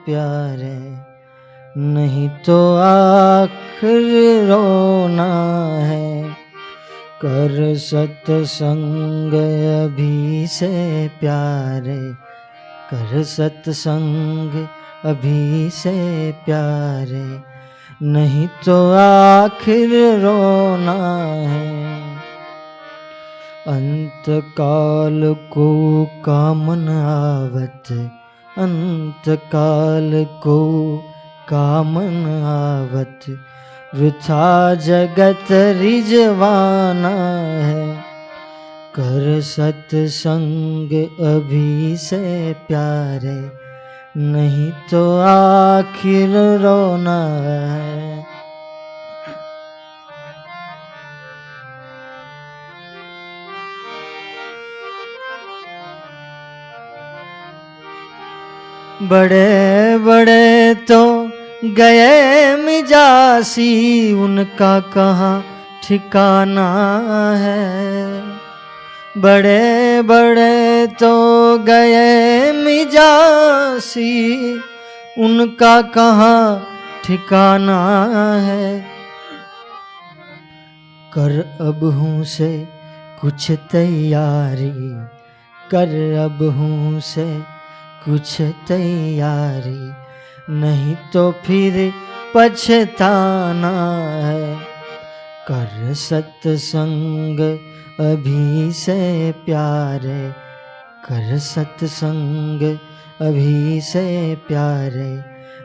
प्यारे, नहीं तो आखिर रोना है। कर सत्संग अभी से प्यारे, कर सत्संग अभी से प्यारे, नहीं तो आखिर रोना है। अंत काल को कामन आवत, अंत काल को कामन आवत, वृथा जगत रिजवाना है। कर सत्संग अभी से प्यारे, नहीं तो आखिर रोना है। बड़े बड़े तो गए मिजासी, उनका कहाँ ठिकाना है। बड़े बड़े तो गए मिजासी, उनका कहाँ ठिकाना है। कर अब हूँ से कुछ तैयारी, कर अब हूँ से कुछ तैयारी, नहीं तो फिर पछताना है। कर सत्संग अभी से प्यारे, कर सत्संग अभी से प्यारे,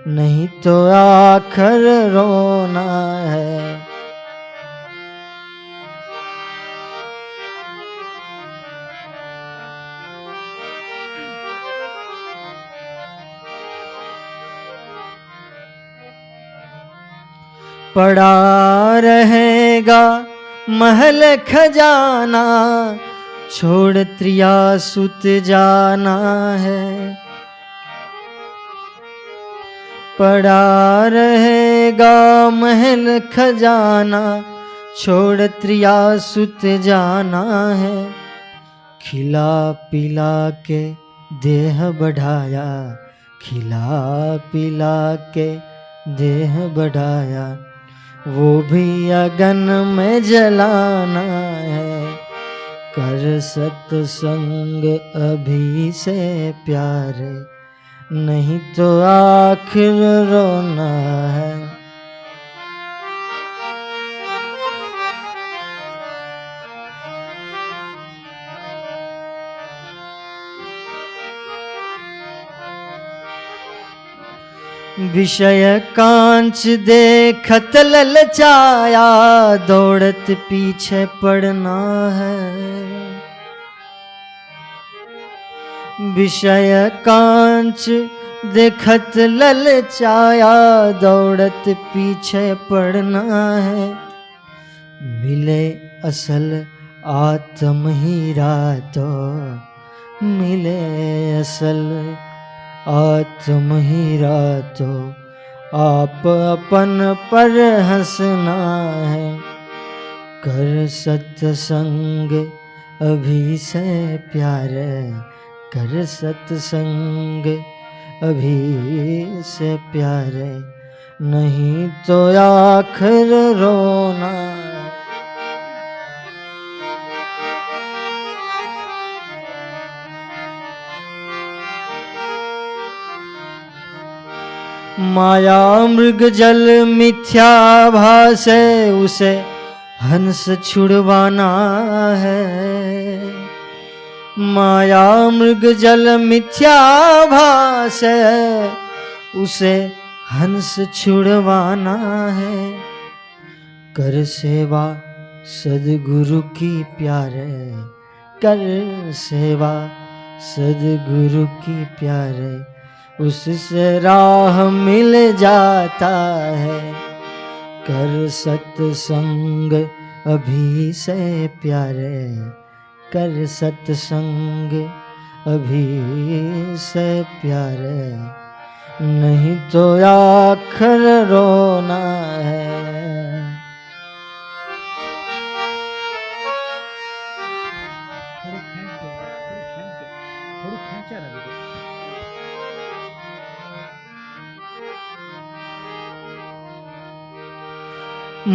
नहीं तो आखिर रोना है। पड़ा रहेगा महल खजाना, छोड़ त्रियासुत जाना है। पड़ा रहेगा महल खजाना, छोड़ त्रियासुत जाना है। खिला पिला के देह बढ़ाया, खिला पिला के देह बढ़ाया, वो भी अगन में जलाना है। कर सत्संग अभी से प्यारे, नहीं तो आखिर रोना है। विषय कांच देखत ललचाया, दौड़त पीछे पड़ना है। विषय कांच देखत ललचाया, दौड़त पीछे पड़ना है। मिले असल आत्म हीरा तो, मिले असल आत्म हीरा तो, आप अपन पर हंसना है। कर सत्संग अभी से प्यारे, कर सत्संग अभी से प्यारे, नहीं तो आखिर रोना। माया मृग जल मिथ्या भासे, उसे हंस छुड़वाना है। माया मृग जल मिथ्या भासे, उसे हंस छुड़वाना है। कर सेवा सद्गुरु की प्यारे, कर सेवा सद्गुरु की प्यारे, उससे राह मिल जाता है। कर सत्संग अभी से प्यारे, कर सत्संग अभी से प्यारे, नहीं तो आखिर रोना है।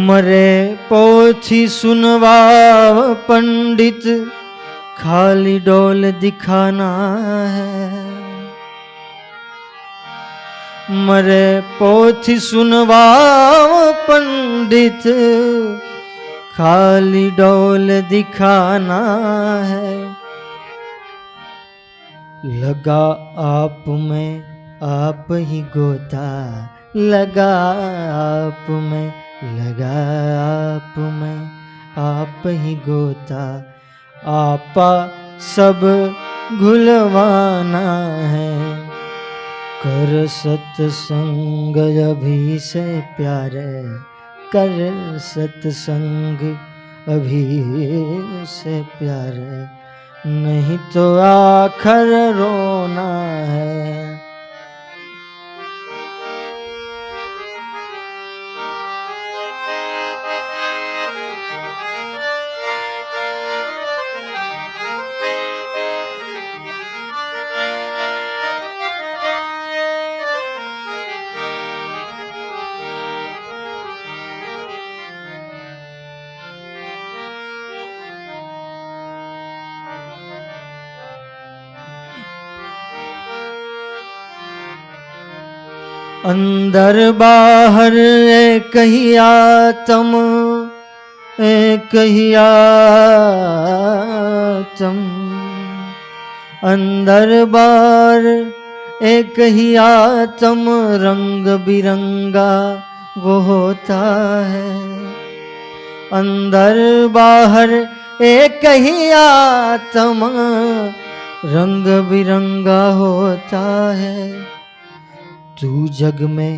मरे पोथी सुनवाव पंडित, खाली डोल दिखाना है। मरे पोथी सुनवाव पंडित, खाली डोल दिखाना है। लगा आप में आप ही गोता, लगा आप में, लगा आप में आप ही गोता, आपा सब घुलवाना है। कर सत्संग अभी से प्यारे, कर सत्संग अभी से प्यारे, नहीं तो आखिर रोना है। अंदर बाहर एक ही आत्म, एक ही आत्म। अंदर बाहर एक ही आत्म, रंग बिरंगा वो होता है। अंदर बाहर एक ही आत्म, रंग बिरंगा होता है। तू जग में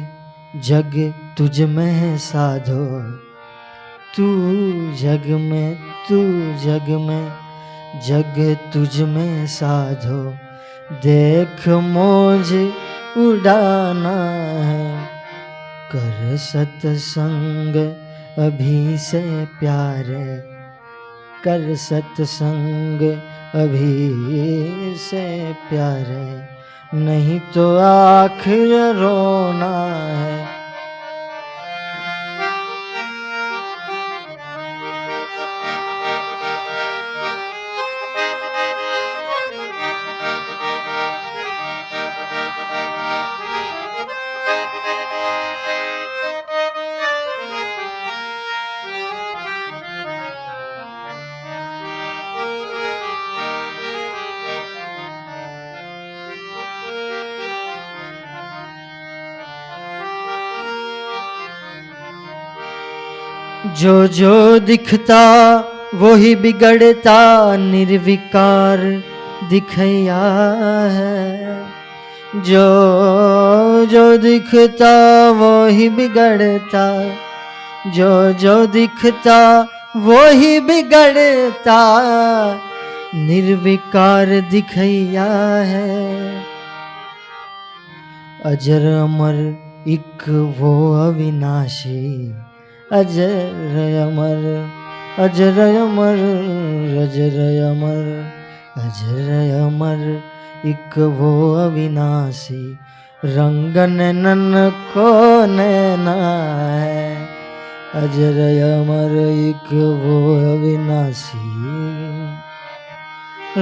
जग तुझ में साधो, तू जग में, तू जग में जग तुझ में साधो, देख मौज उड़ाना है। कर सत्संग अभी से प्यारे, कर सत्संग अभी से प्यारे, नहीं तो आखिर रोना है। जो जो दिखता वही बिगड़ता, निर्विकार दिखया है। जो जो दिखता वही बिगड़ता, जो जो दिखता वही बिगड़ता, निर्विकार दिखया है। अजर अमर एक वो अविनाशी, अजर अमर, अजर अमर, अजर अमर, अजर अमर एक वो अविनाशी, रंग नैनन को नैना है। अजर अमर एक वो अविनाशी,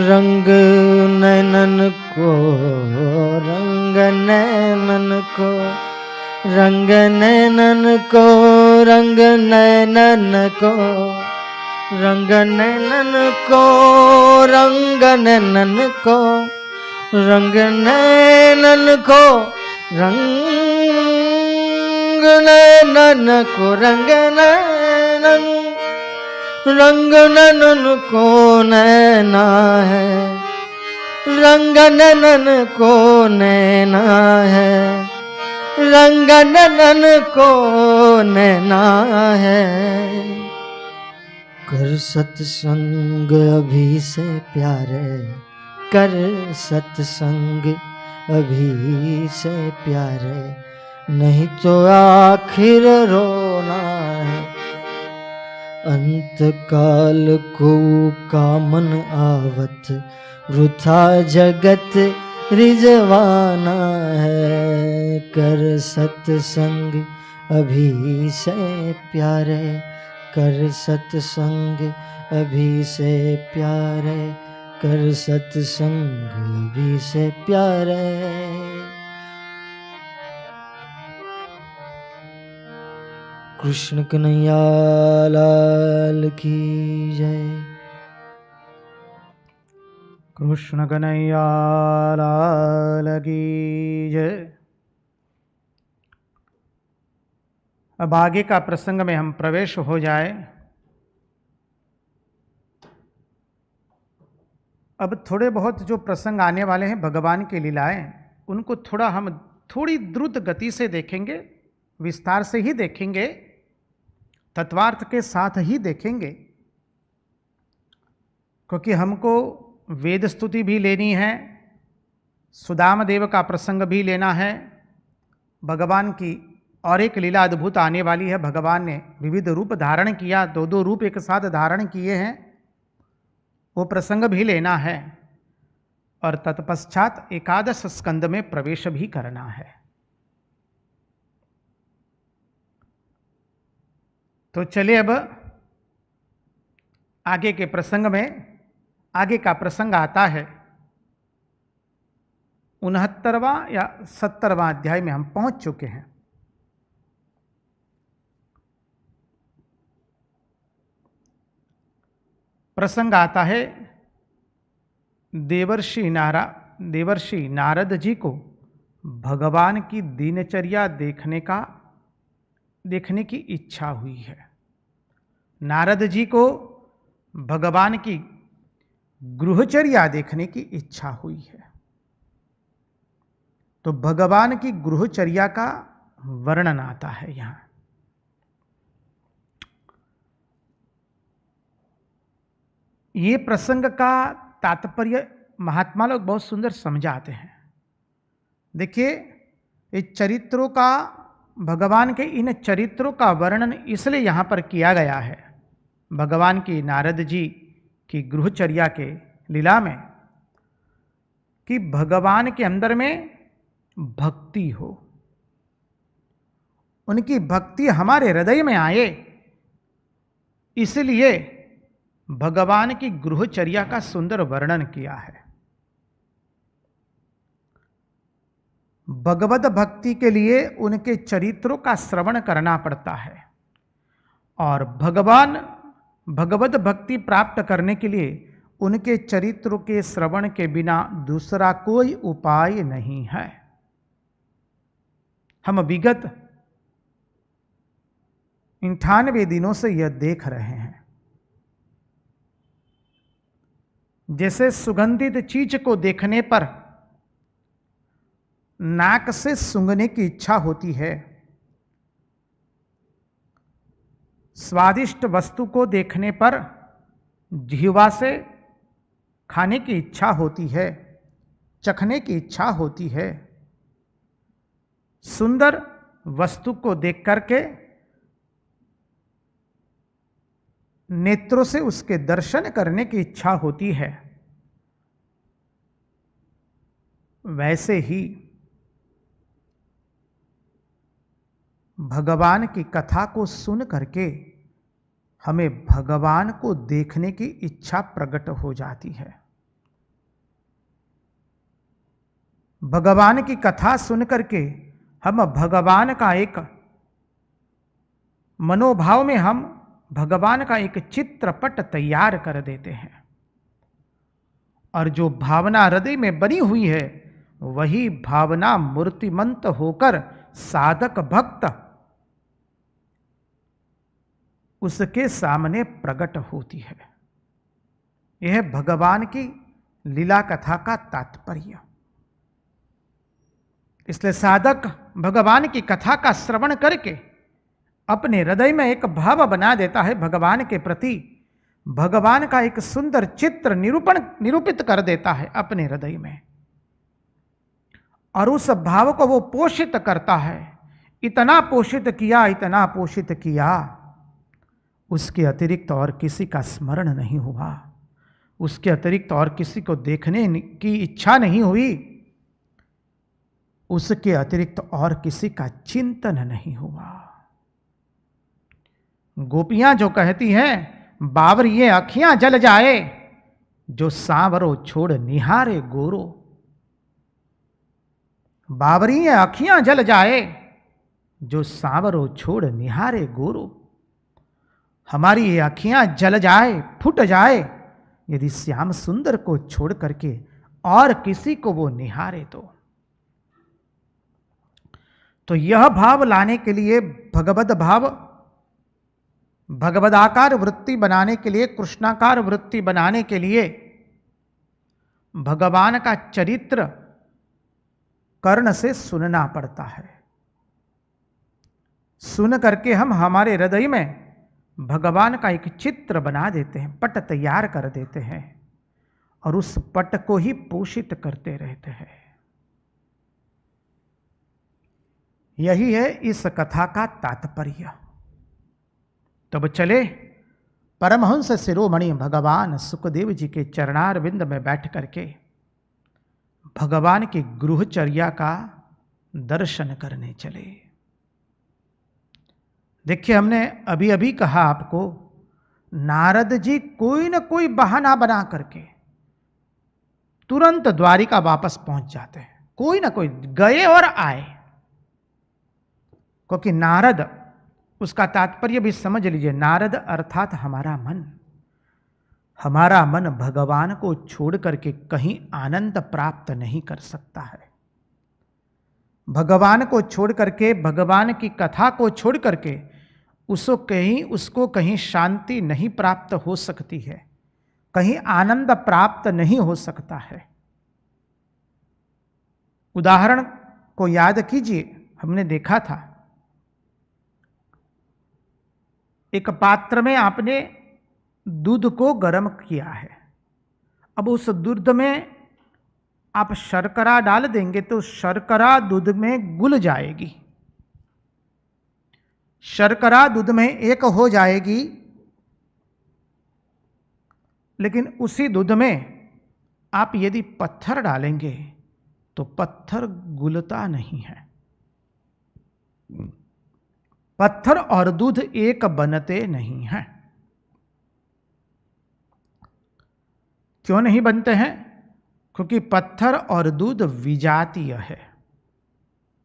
रंग नैनन को, रंग नैनन को, रंग नैनन को, रंग नैनन को, रंग नैनन को, रंग नैनन को, रंग नैनन को, रंग नैनन को, रंग नैनन, रंग नैनन को नैना है। रंग नैनन को नैना है, रंग नैनन को नैना है। कर सत्संग अभी से प्यारे, कर सत्संग अभी से प्यारे, नहीं तो आखिर रोना है। अंत काल को कामन आवत, वृथा जगत रिजवाना है। कर सत्संग अभी से प्यारे, कर सत्संग अभी से प्यारे, कर सत्संग अभी से प्यारे। कृष्ण कन्हैया लाल की जय। कृष्ण कन्हैया लाल की जय। अब आगे का प्रसंग में हम प्रवेश हो जाए। अब थोड़े बहुत जो प्रसंग आने वाले हैं भगवान की लीलाएं, उनको थोड़ा हम थोड़ी द्रुत गति से देखेंगे, विस्तार से ही देखेंगे, तत्वार्थ के साथ ही देखेंगे, क्योंकि हमको वेद स्तुति भी लेनी है, सुदाम देव का प्रसंग भी लेना है, भगवान की और एक लीला अद्भुत आने वाली है। भगवान ने विविध रूप धारण किया, दो दो रूप एक साथ धारण किए हैं, वो प्रसंग भी लेना है, और तत्पश्चात एकादश स्कंद में प्रवेश भी करना है। तो चलिए अब आगे के प्रसंग में, आगे का प्रसंग आता है 69वां या 70वां अध्याय में हम पहुंच चुके हैं। प्रसंग आता है देवर्षि नारद जी को भगवान की दिनचर्या देखने की इच्छा हुई है। नारद जी को भगवान की गृहचर्या देखने की इच्छा हुई है। तो भगवान की गृहचर्या का वर्णन आता है यहां। ये प्रसंग का तात्पर्य महात्मा लोग बहुत सुंदर समझाते हैं। देखिए, इस चरित्रों का, भगवान के इन चरित्रों का वर्णन इसलिए यहाँ पर किया गया है, भगवान की नारद जी की गृहचर्या के लीला में कि भगवान के अंदर में भक्ति हो, उनकी भक्ति हमारे हृदय में आए, इसलिए भगवान की गृहचर्या का सुंदर वर्णन किया है। भगवत भक्ति के लिए उनके चरित्रों का श्रवण करना पड़ता है, और भगवत भक्ति प्राप्त करने के लिए उनके चरित्रों के श्रवण के बिना दूसरा कोई उपाय नहीं है। हम विगत 98 दिनों से यह देख रहे हैं, जैसे सुगंधित चीज को देखने पर नाक से सूंघने की इच्छा होती है, स्वादिष्ट वस्तु को देखने पर जिह्वा से खाने की इच्छा होती है, चखने की इच्छा होती है, सुंदर वस्तु को देख करके नेत्रों से उसके दर्शन करने की इच्छा होती है। वैसे ही भगवान की कथा को सुन करके हमें भगवान को देखने की इच्छा प्रकट हो जाती है। भगवान की कथा सुन करके हम भगवान का एक मनोभाव में हम भगवान का एक चित्रपट तैयार कर देते हैं, और जो भावना हृदय में बनी हुई है वही भावना मूर्तिमंत होकर साधक भक्त उसके सामने प्रकट होती है। यह भगवान की लीला कथा का तात्पर्य। इसलिए साधक भगवान की कथा का श्रवण करके अपने हृदय में एक भाव बना देता है, भगवान के प्रति भगवान का एक सुंदर चित्र निरूपित कर देता है अपने हृदय में, और उस भाव को वो पोषित करता है। इतना पोषित किया, उसके अतिरिक्त और किसी का स्मरण नहीं हुआ, उसके अतिरिक्त और किसी को देखने की इच्छा नहीं हुई, उसके अतिरिक्त और किसी का चिंतन नहीं हुआ। गोपियां जो कहती हैं, बावर ये अखियां जल जाए जो सांवरो छोड़ निहारे गोरो। बावरी ये अखियां जल जाए जो सांवरो छोड़ निहारे गोरो। हमारी ये अखियां जल जाए, फूट जाए, यदि श्याम सुंदर को छोड़ करके और किसी को वो निहारे तो यह भाव लाने के लिए भगवद भाव, भगवदाकार वृत्ति बनाने के लिए, कृष्णाकार वृत्ति बनाने के लिए भगवान का चरित्र कर्ण से सुनना पड़ता है। सुन करके हम हमारे हृदय में भगवान का एक चित्र बना देते हैं, पट तैयार कर देते हैं, और उस पट को ही पोषित करते रहते हैं। यही है इस कथा का तात्पर्य। तब चले परमहंस शिरोमणि भगवान सुखदेव जी के चरणारविंद में बैठ करके भगवान की गृहचर्या का दर्शन करने चले। देखिए, हमने अभी अभी कहा आपको, नारद जी कोई न कोई बहाना बना करके तुरंत द्वारिका वापस पहुंच जाते हैं, कोई ना कोई गए और आए। क्योंकि नारद, उसका तात्पर्य भी समझ लीजिए, नारद अर्थात हमारा मन। हमारा मन भगवान को छोड़ करके कहीं आनंद प्राप्त नहीं कर सकता है। भगवान को छोड़ करके, भगवान की कथा को छोड़ करके उसको कहीं शांति नहीं प्राप्त हो सकती है, कहीं आनंद प्राप्त नहीं हो सकता है। उदाहरण को याद कीजिए, हमने देखा था एक पात्र में आपने दूध को गर्म किया है, अब उस दूध में आप शर्करा डाल देंगे तो शर्करा दूध में घुल जाएगी, शर्करा दूध में एक हो जाएगी, लेकिन उसी दूध में आप यदि पत्थर डालेंगे तो पत्थर गुलता नहीं है। पत्थर और दूध एक बनते नहीं हैं। क्यों नहीं बनते हैं? क्योंकि पत्थर और दूध विजातीय है,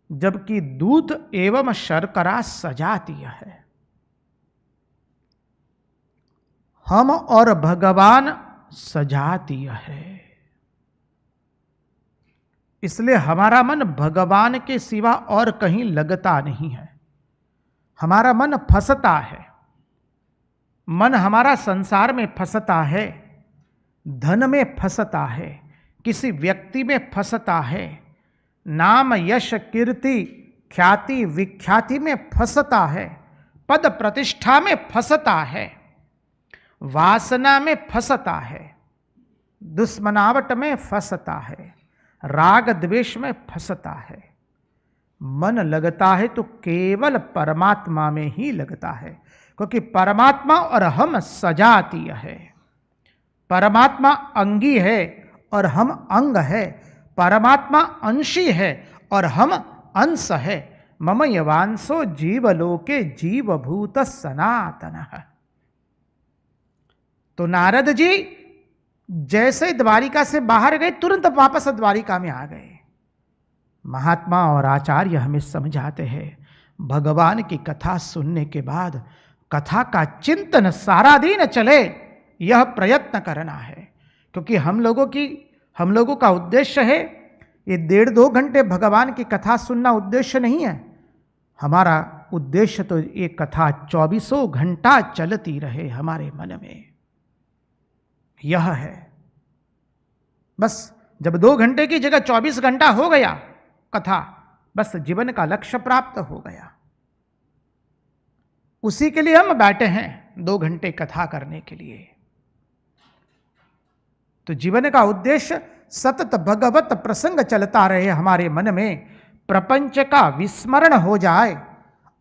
जबकि दूध एवं शर्करा सजातीय है। हम और भगवान सजातीय है। इसलिए हमारा मन भगवान के सिवा और कहीं लगता नहीं है। हमारा मन फंसता है। मन हमारा संसार में फंसता है, धन में फंसता है, किसी व्यक्ति में फंसता है, नाम यश कीर्ति ख्याति विख्याति में फंसता है, पद प्रतिष्ठा में फंसता है, वासना में फंसता है, दुश्मनावट में फंसता है, राग द्वेष में फंसता है। मन लगता है तो केवल परमात्मा में ही लगता है, क्योंकि परमात्मा और हम सजातीय है। परमात्मा अंगी है और हम अंग है। परमात्मा अंशी है और हम अंश है। मम यवांशो जीवलोके जीवभूत सनातनः। तो नारद जी जैसे द्वारिका से बाहर गए, तुरंत वापस द्वारिका में आ गए। महात्मा और आचार्य हमें समझाते हैं, भगवान की कथा सुनने के बाद कथा का चिंतन सारा दिन चले, यह प्रयत्न करना है। क्योंकि हम लोगों का उद्देश्य है, ये 1.5-2 घंटे भगवान की कथा सुनना उद्देश्य नहीं है। हमारा उद्देश्य तो ये कथा 24 घंटा चलती रहे हमारे मन में, यह है। बस जब 2 घंटे की जगह 24 घंटा हो गया कथा, बस जीवन का लक्ष्य प्राप्त हो गया। उसी के लिए हम बैठे हैं, 2 घंटे कथा करने के लिए। तो जीवन का उद्देश्य सतत भगवत प्रसंग चलता रहे हमारे मन में, प्रपंच का विस्मरण हो जाए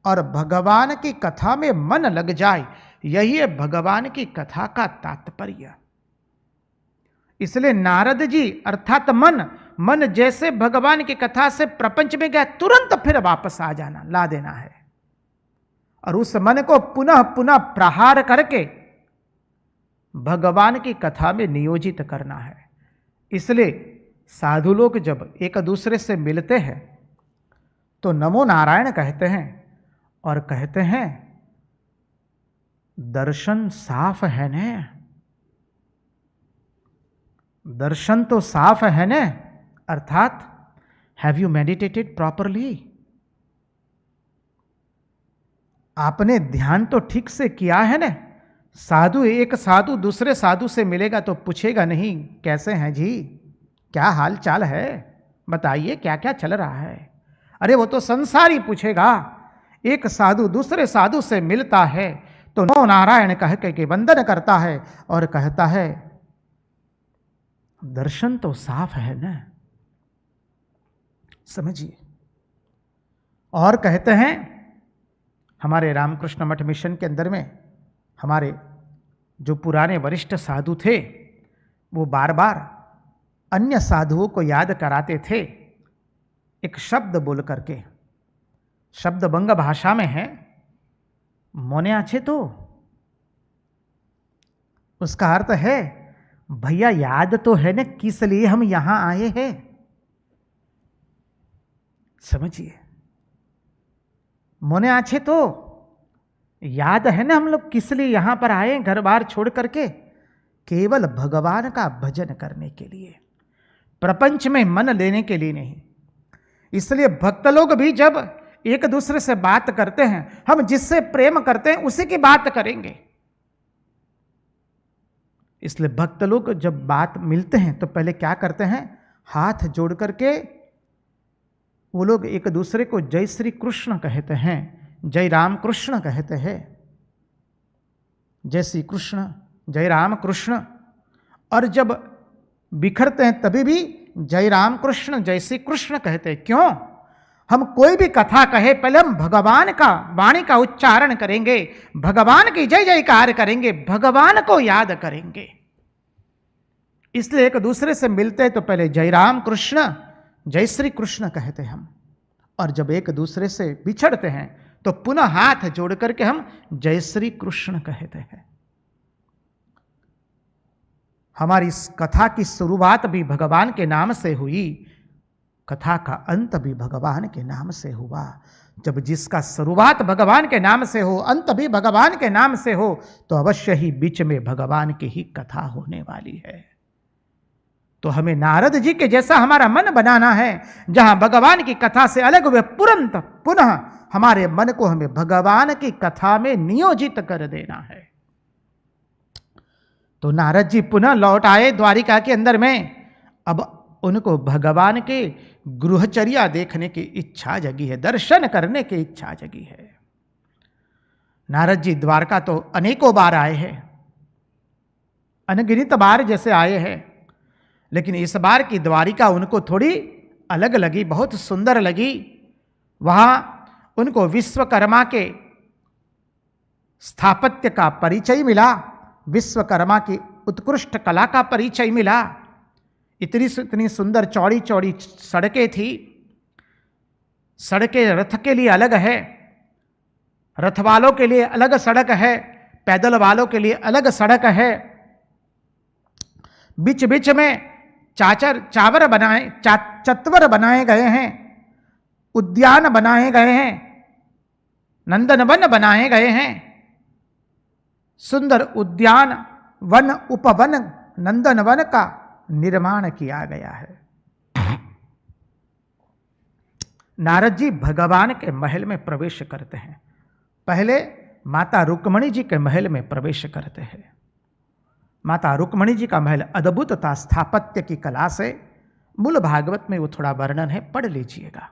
और भगवान की कथा में मन लग जाए। यही है भगवान की कथा का तात्पर्य। इसलिए नारद जी अर्थात मन जैसे भगवान की कथा से प्रपंच में गया, तुरंत फिर वापस आ जाना, ला देना है। और उस मन को पुनः पुनः प्रहार करके भगवान की कथा में नियोजित करना है। इसलिए साधु लोग जब एक दूसरे से मिलते हैं तो नमो नारायण कहते हैं और कहते हैं, दर्शन साफ है ने, दर्शन तो साफ है ने, अर्थात हैव यू मेडिटेटेड प्रॉपरली? आपने ध्यान तो ठीक से किया है ना? एक साधु दूसरे साधु से मिलेगा तो पूछेगा नहीं, कैसे हैं जी, क्या हाल चाल है, बताइए क्या क्या चल रहा है। अरे वो तो संसारी पूछेगा। एक साधु दूसरे साधु से मिलता है तो नमो नारायण कह के वंदन करता है और कहता है, दर्शन तो साफ है ना, समझिए। और कहते हैं, हमारे रामकृष्ण मठ मिशन के अंदर में हमारे जो पुराने वरिष्ठ साधु थे, वो बार बार अन्य साधुओं को याद कराते थे एक शब्द बोल करके। शब्द बंग भाषा में है, मोने आछे तो। उसका अर्थ है, भैया याद तो है ना किस लिए हम यहां आए हैं, समझिए। मोने आछे तो याद है ना हम लोग किस लिए यहां पर आए, घर बार छोड़ करके, केवल भगवान का भजन करने के लिए, प्रपंच में मन लेने के लिए नहीं। इसलिए भक्त लोग भी जब एक दूसरे से बात करते हैं, हम जिससे प्रेम करते हैं उसी की बात करेंगे। इसलिए भक्त लोग जब बात मिलते हैं तो पहले क्या करते हैं, हाथ जोड़ करके वो लोग एक दूसरे को जय श्री कृष्ण कहते हैं, जय राम कृष्ण कहते हैं, जय श्री कृष्ण, जय राम कृष्ण। और जब बिखरते हैं तभी भी जय राम कृष्ण, जय श्री कृष्ण कहते हैं। क्यों? हम कोई भी कथा कहे पहले हम भगवान का वाणी का उच्चारण करेंगे, भगवान की जय जयकार करेंगे, भगवान को याद करेंगे। इसलिए एक दूसरे से मिलते तो पहले जय राम कृष्ण, जय श्री कृष्ण कहते हम, और जब एक दूसरे से बिछड़ते हैं तो पुनः हाथ जोड़ करके हम जय श्री कृष्ण कहते हैं। हमारी इस कथा की शुरुआत भी भगवान के नाम से हुई, कथा का अंत भी भगवान के नाम से हुआ। जब जिसका शुरुआत भगवान के नाम से हो, अंत भी भगवान के नाम से हो, तो अवश्य ही बीच में भगवान की ही कथा होने वाली है। तो हमें नारद जी के जैसा हमारा मन बनाना है, जहां भगवान की कथा से अलग हुए तुरंत पुनः हमारे मन को हमें भगवान की कथा में नियोजित कर देना है। तो नारद जी पुनः लौट आए द्वारिका के अंदर में। अब उनको भगवान के गृहचर्या देखने की इच्छा जगी है, दर्शन करने की इच्छा जगी है। नारद जी द्वारका तो अनेकों बार आए हैं, अनगिनत बार जैसे आए हैं, लेकिन इस बार की द्वारिका उनको थोड़ी अलग लगी, बहुत सुंदर लगी। वहां उनको विश्वकर्मा के स्थापत्य का परिचय मिला, विश्वकर्मा की उत्कृष्ट कला का परिचय मिला। इतनी सुंदर चौड़ी चौड़ी सड़कें थी। सड़कें रथ के लिए अलग है, रथ वालों के लिए अलग सड़क है, पैदल वालों के लिए अलग सड़क है। बीच बीच में चत्वर बनाए गए हैं, उद्यान बनाए गए हैं, नंदनवन बनाए गए हैं। सुंदर उद्यान, वन, उपवन, नंदनवन का निर्माण किया गया है। नारद जी भगवान के महल में प्रवेश करते हैं। पहले माता रुक्मणी जी के महल में प्रवेश करते हैं। माता रुक्मणी जी का महल अद्भुत था स्थापत्य की कला से। मूल भागवत में वो थोड़ा वर्णन है, पढ़ लीजिएगा।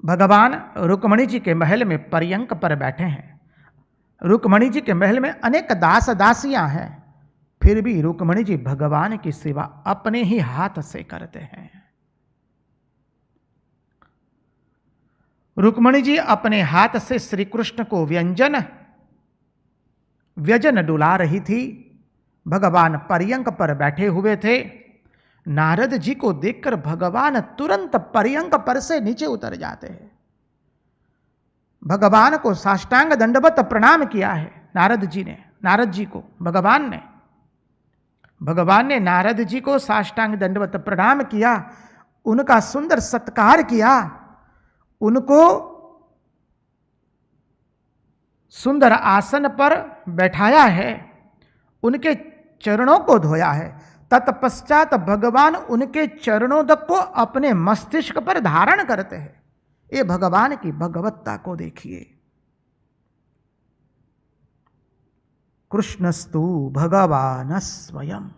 भगवान रुक्मणी जी के महल में पर्यंक पर बैठे हैं। रुक्मणी जी के महल में अनेक दास दासियां हैं, फिर भी रुक्मणी जी भगवान की सेवा अपने ही हाथ से करते हैं। रुक्मणी जी अपने हाथ से श्री कृष्ण को व्यजन डुला रही थी। भगवान पर्यंक पर बैठे हुए थे। नारद जी को देखकर भगवान तुरंत पर्यंक पर से नीचे उतर जाते हैं। भगवान को साष्टांग दंडवत प्रणाम किया है नारद जी को भगवान ने नारद जी को साष्टांग दंडवत प्रणाम किया, उनका सुंदर सत्कार किया, उनको सुंदर आसन पर बैठाया है, उनके चरणों को धोया है। तत्पश्चात भगवान उनके चरणों तक को अपने मस्तिष्क पर धारण करते हैं। ये भगवान की भगवत्ता को देखिए। कृष्णस्तु भगवान स्वयं,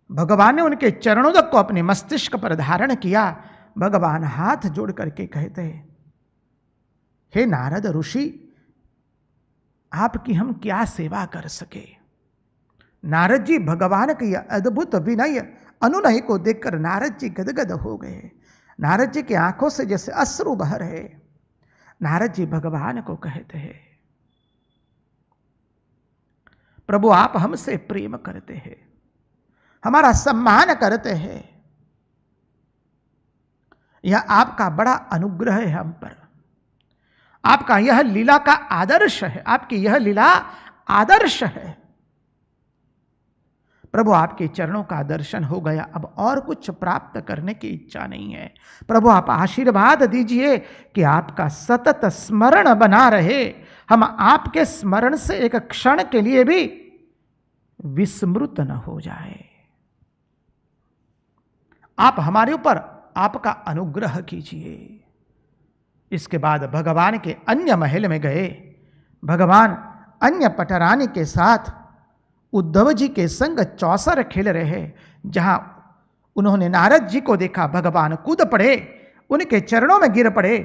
भगवान ने उनके चरणों तक को अपने मस्तिष्क पर धारण किया। भगवान हाथ जोड़ करके कहते हैं, हे नारद ऋषि, आपकी हम क्या सेवा कर सके। नारद जी भगवान के अद्भुत विनय अनुनय को देखकर नारद जी गदगद हो गए। नारद जी की आंखों से जैसे अश्रु बह रहे। नारद जी भगवान को कहते हैं, प्रभु आप हमसे प्रेम करते हैं, हमारा सम्मान करते हैं, यह आपका बड़ा अनुग्रह है हम पर। आपका यह लीला का आदर्श है, आपकी यह लीला आदर्श है। प्रभु आपके चरणों का दर्शन हो गया, अब और कुछ प्राप्त करने की इच्छा नहीं है। प्रभु आप आशीर्वाद दीजिए कि आपका सतत स्मरण बना रहे, हम आपके स्मरण से एक क्षण के लिए भी विस्मृत न हो जाए। आप हमारे ऊपर आपका अनुग्रह कीजिए। इसके बाद भगवान के अन्य महल में गए। भगवान अन्य पटरानी के साथ उद्धव जी के संग चौसर खेल रहे। जहां उन्होंने नारद जी को देखा, भगवान कूद पड़े, उनके चरणों में गिर पड़े।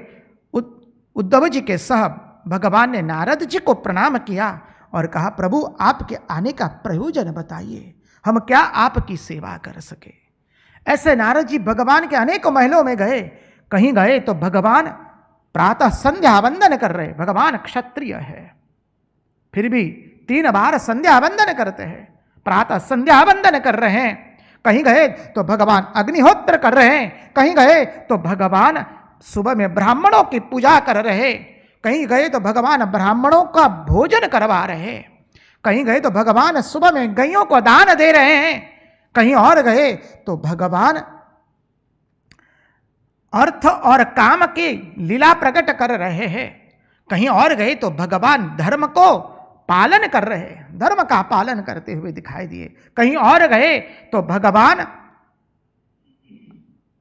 उद्धव जी के सह भगवान ने नारद जी को प्रणाम किया और कहा, प्रभु आपके आने का प्रयोजन बताइए, हम क्या आपकी सेवा कर सके। ऐसे नारद जी भगवान के अनेकों महलों में गए। कहीं गए तो भगवान प्रातः संध्या वंदन कर रहे। भगवान क्षत्रिय है, फिर भी 3 बार संध्या वंदन करते हैं, प्रातः संध्या वंदन कर रहे हैं, कहीं गए तो भगवान अग्निहोत्र कर रहे हैं, कहीं गए तो भगवान सुबह में ब्राह्मणों की पूजा कर रहे, कहीं गए तो भगवान ब्राह्मणों का भोजन करवा रहे, कहीं गए तो भगवान सुबह में गायों को दान दे रहे हैं, कहीं और गए तो भगवान अर्थ और काम की लीला प्रकट कर रहे हैं, कहीं और गए तो भगवान धर्म को पालन कर रहे हैं, धर्म का पालन करते हुए दिखाई दिए, कहीं और गए तो भगवान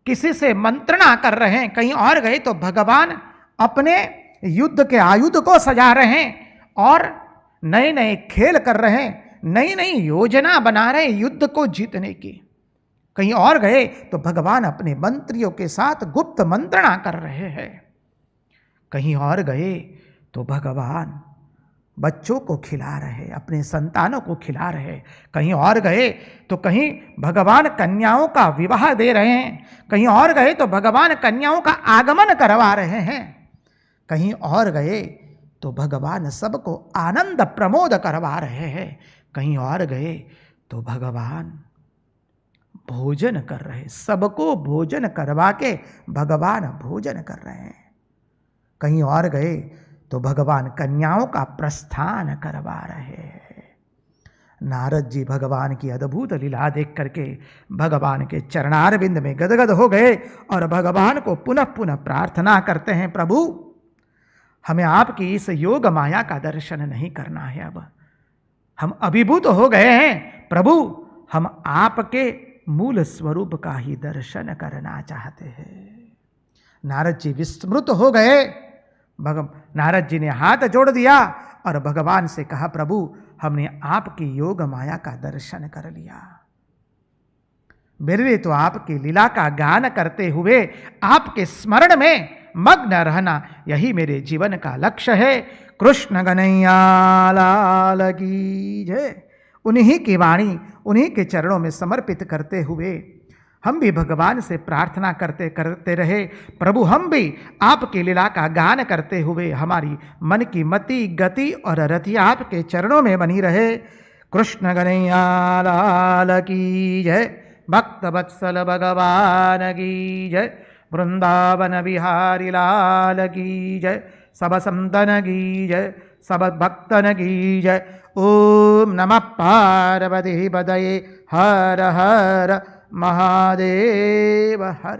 किसी से मंत्रणा कर रहे हैं, कहीं और गए तो भगवान अपने युद्ध के आयुध को सजा रहे हैं और नए नए खेल कर रहे हैं, नई नई योजना बना रहे हैं युद्ध को जीतने की, कहीं और गए तो भगवान अपने मंत्रियों के साथ गुप्त मंत्रणा कर रहे हैं, कहीं और गए तो भगवान बच्चों को खिला रहे, अपने संतानों को खिला रहे, कहीं और गए तो कहीं भगवान कन्याओं का विवाह दे रहे हैं, कहीं और गए तो भगवान कन्याओं का आगमन करवा रहे हैं, कहीं और गए तो भगवान सबको आनंद प्रमोद करवा रहे हैं, कहीं और गए तो भगवान भोजन कर रहे, सबको भोजन करवा के भगवान भोजन कर रहे हैं, कहीं और गए तो भगवान कन्याओं का प्रस्थान करवा रहे हैं। नारद जी भगवान की अद्भुत लीला देख करके भगवान के चरणारविंद में गदगद हो गए और भगवान को पुनः पुनः प्रार्थना करते हैं, प्रभु हमें आपकी इस योग माया का दर्शन नहीं करना है, अब हम अभिभूत हो गए हैं, प्रभु हम आपके मूल स्वरूप का ही दर्शन करना चाहते हैं। नारद जी विस्मृत हो गए, नारद जी ने हाथ जोड़ दिया और भगवान से कहा, प्रभु हमने आपकी योग माया का दर्शन कर लिया, मेरे लिए तो आपकी लीला का गान करते हुए आपके स्मरण में मग्न रहना यही मेरे जीवन का लक्ष्य है। कृष्ण कन्हैया लाल की जय। उन्हीं की वाणी उन्हीं के चरणों में समर्पित करते हुए हम भी भगवान से प्रार्थना करते करते रहे, प्रभु हम भी आपकी लीला का गान करते हुए हमारी मन की मति गति और रति आपके चरणों में बनी रहे। कृष्ण कन्हैया लाल की जय। भक्त वत्सल भगवान की जय। वृंदावन बिहारी लाल की जय। सब संतन की जय। सब भक्तन की जय। ओम नमः पार्वती पतये। हर हर महादेव हर।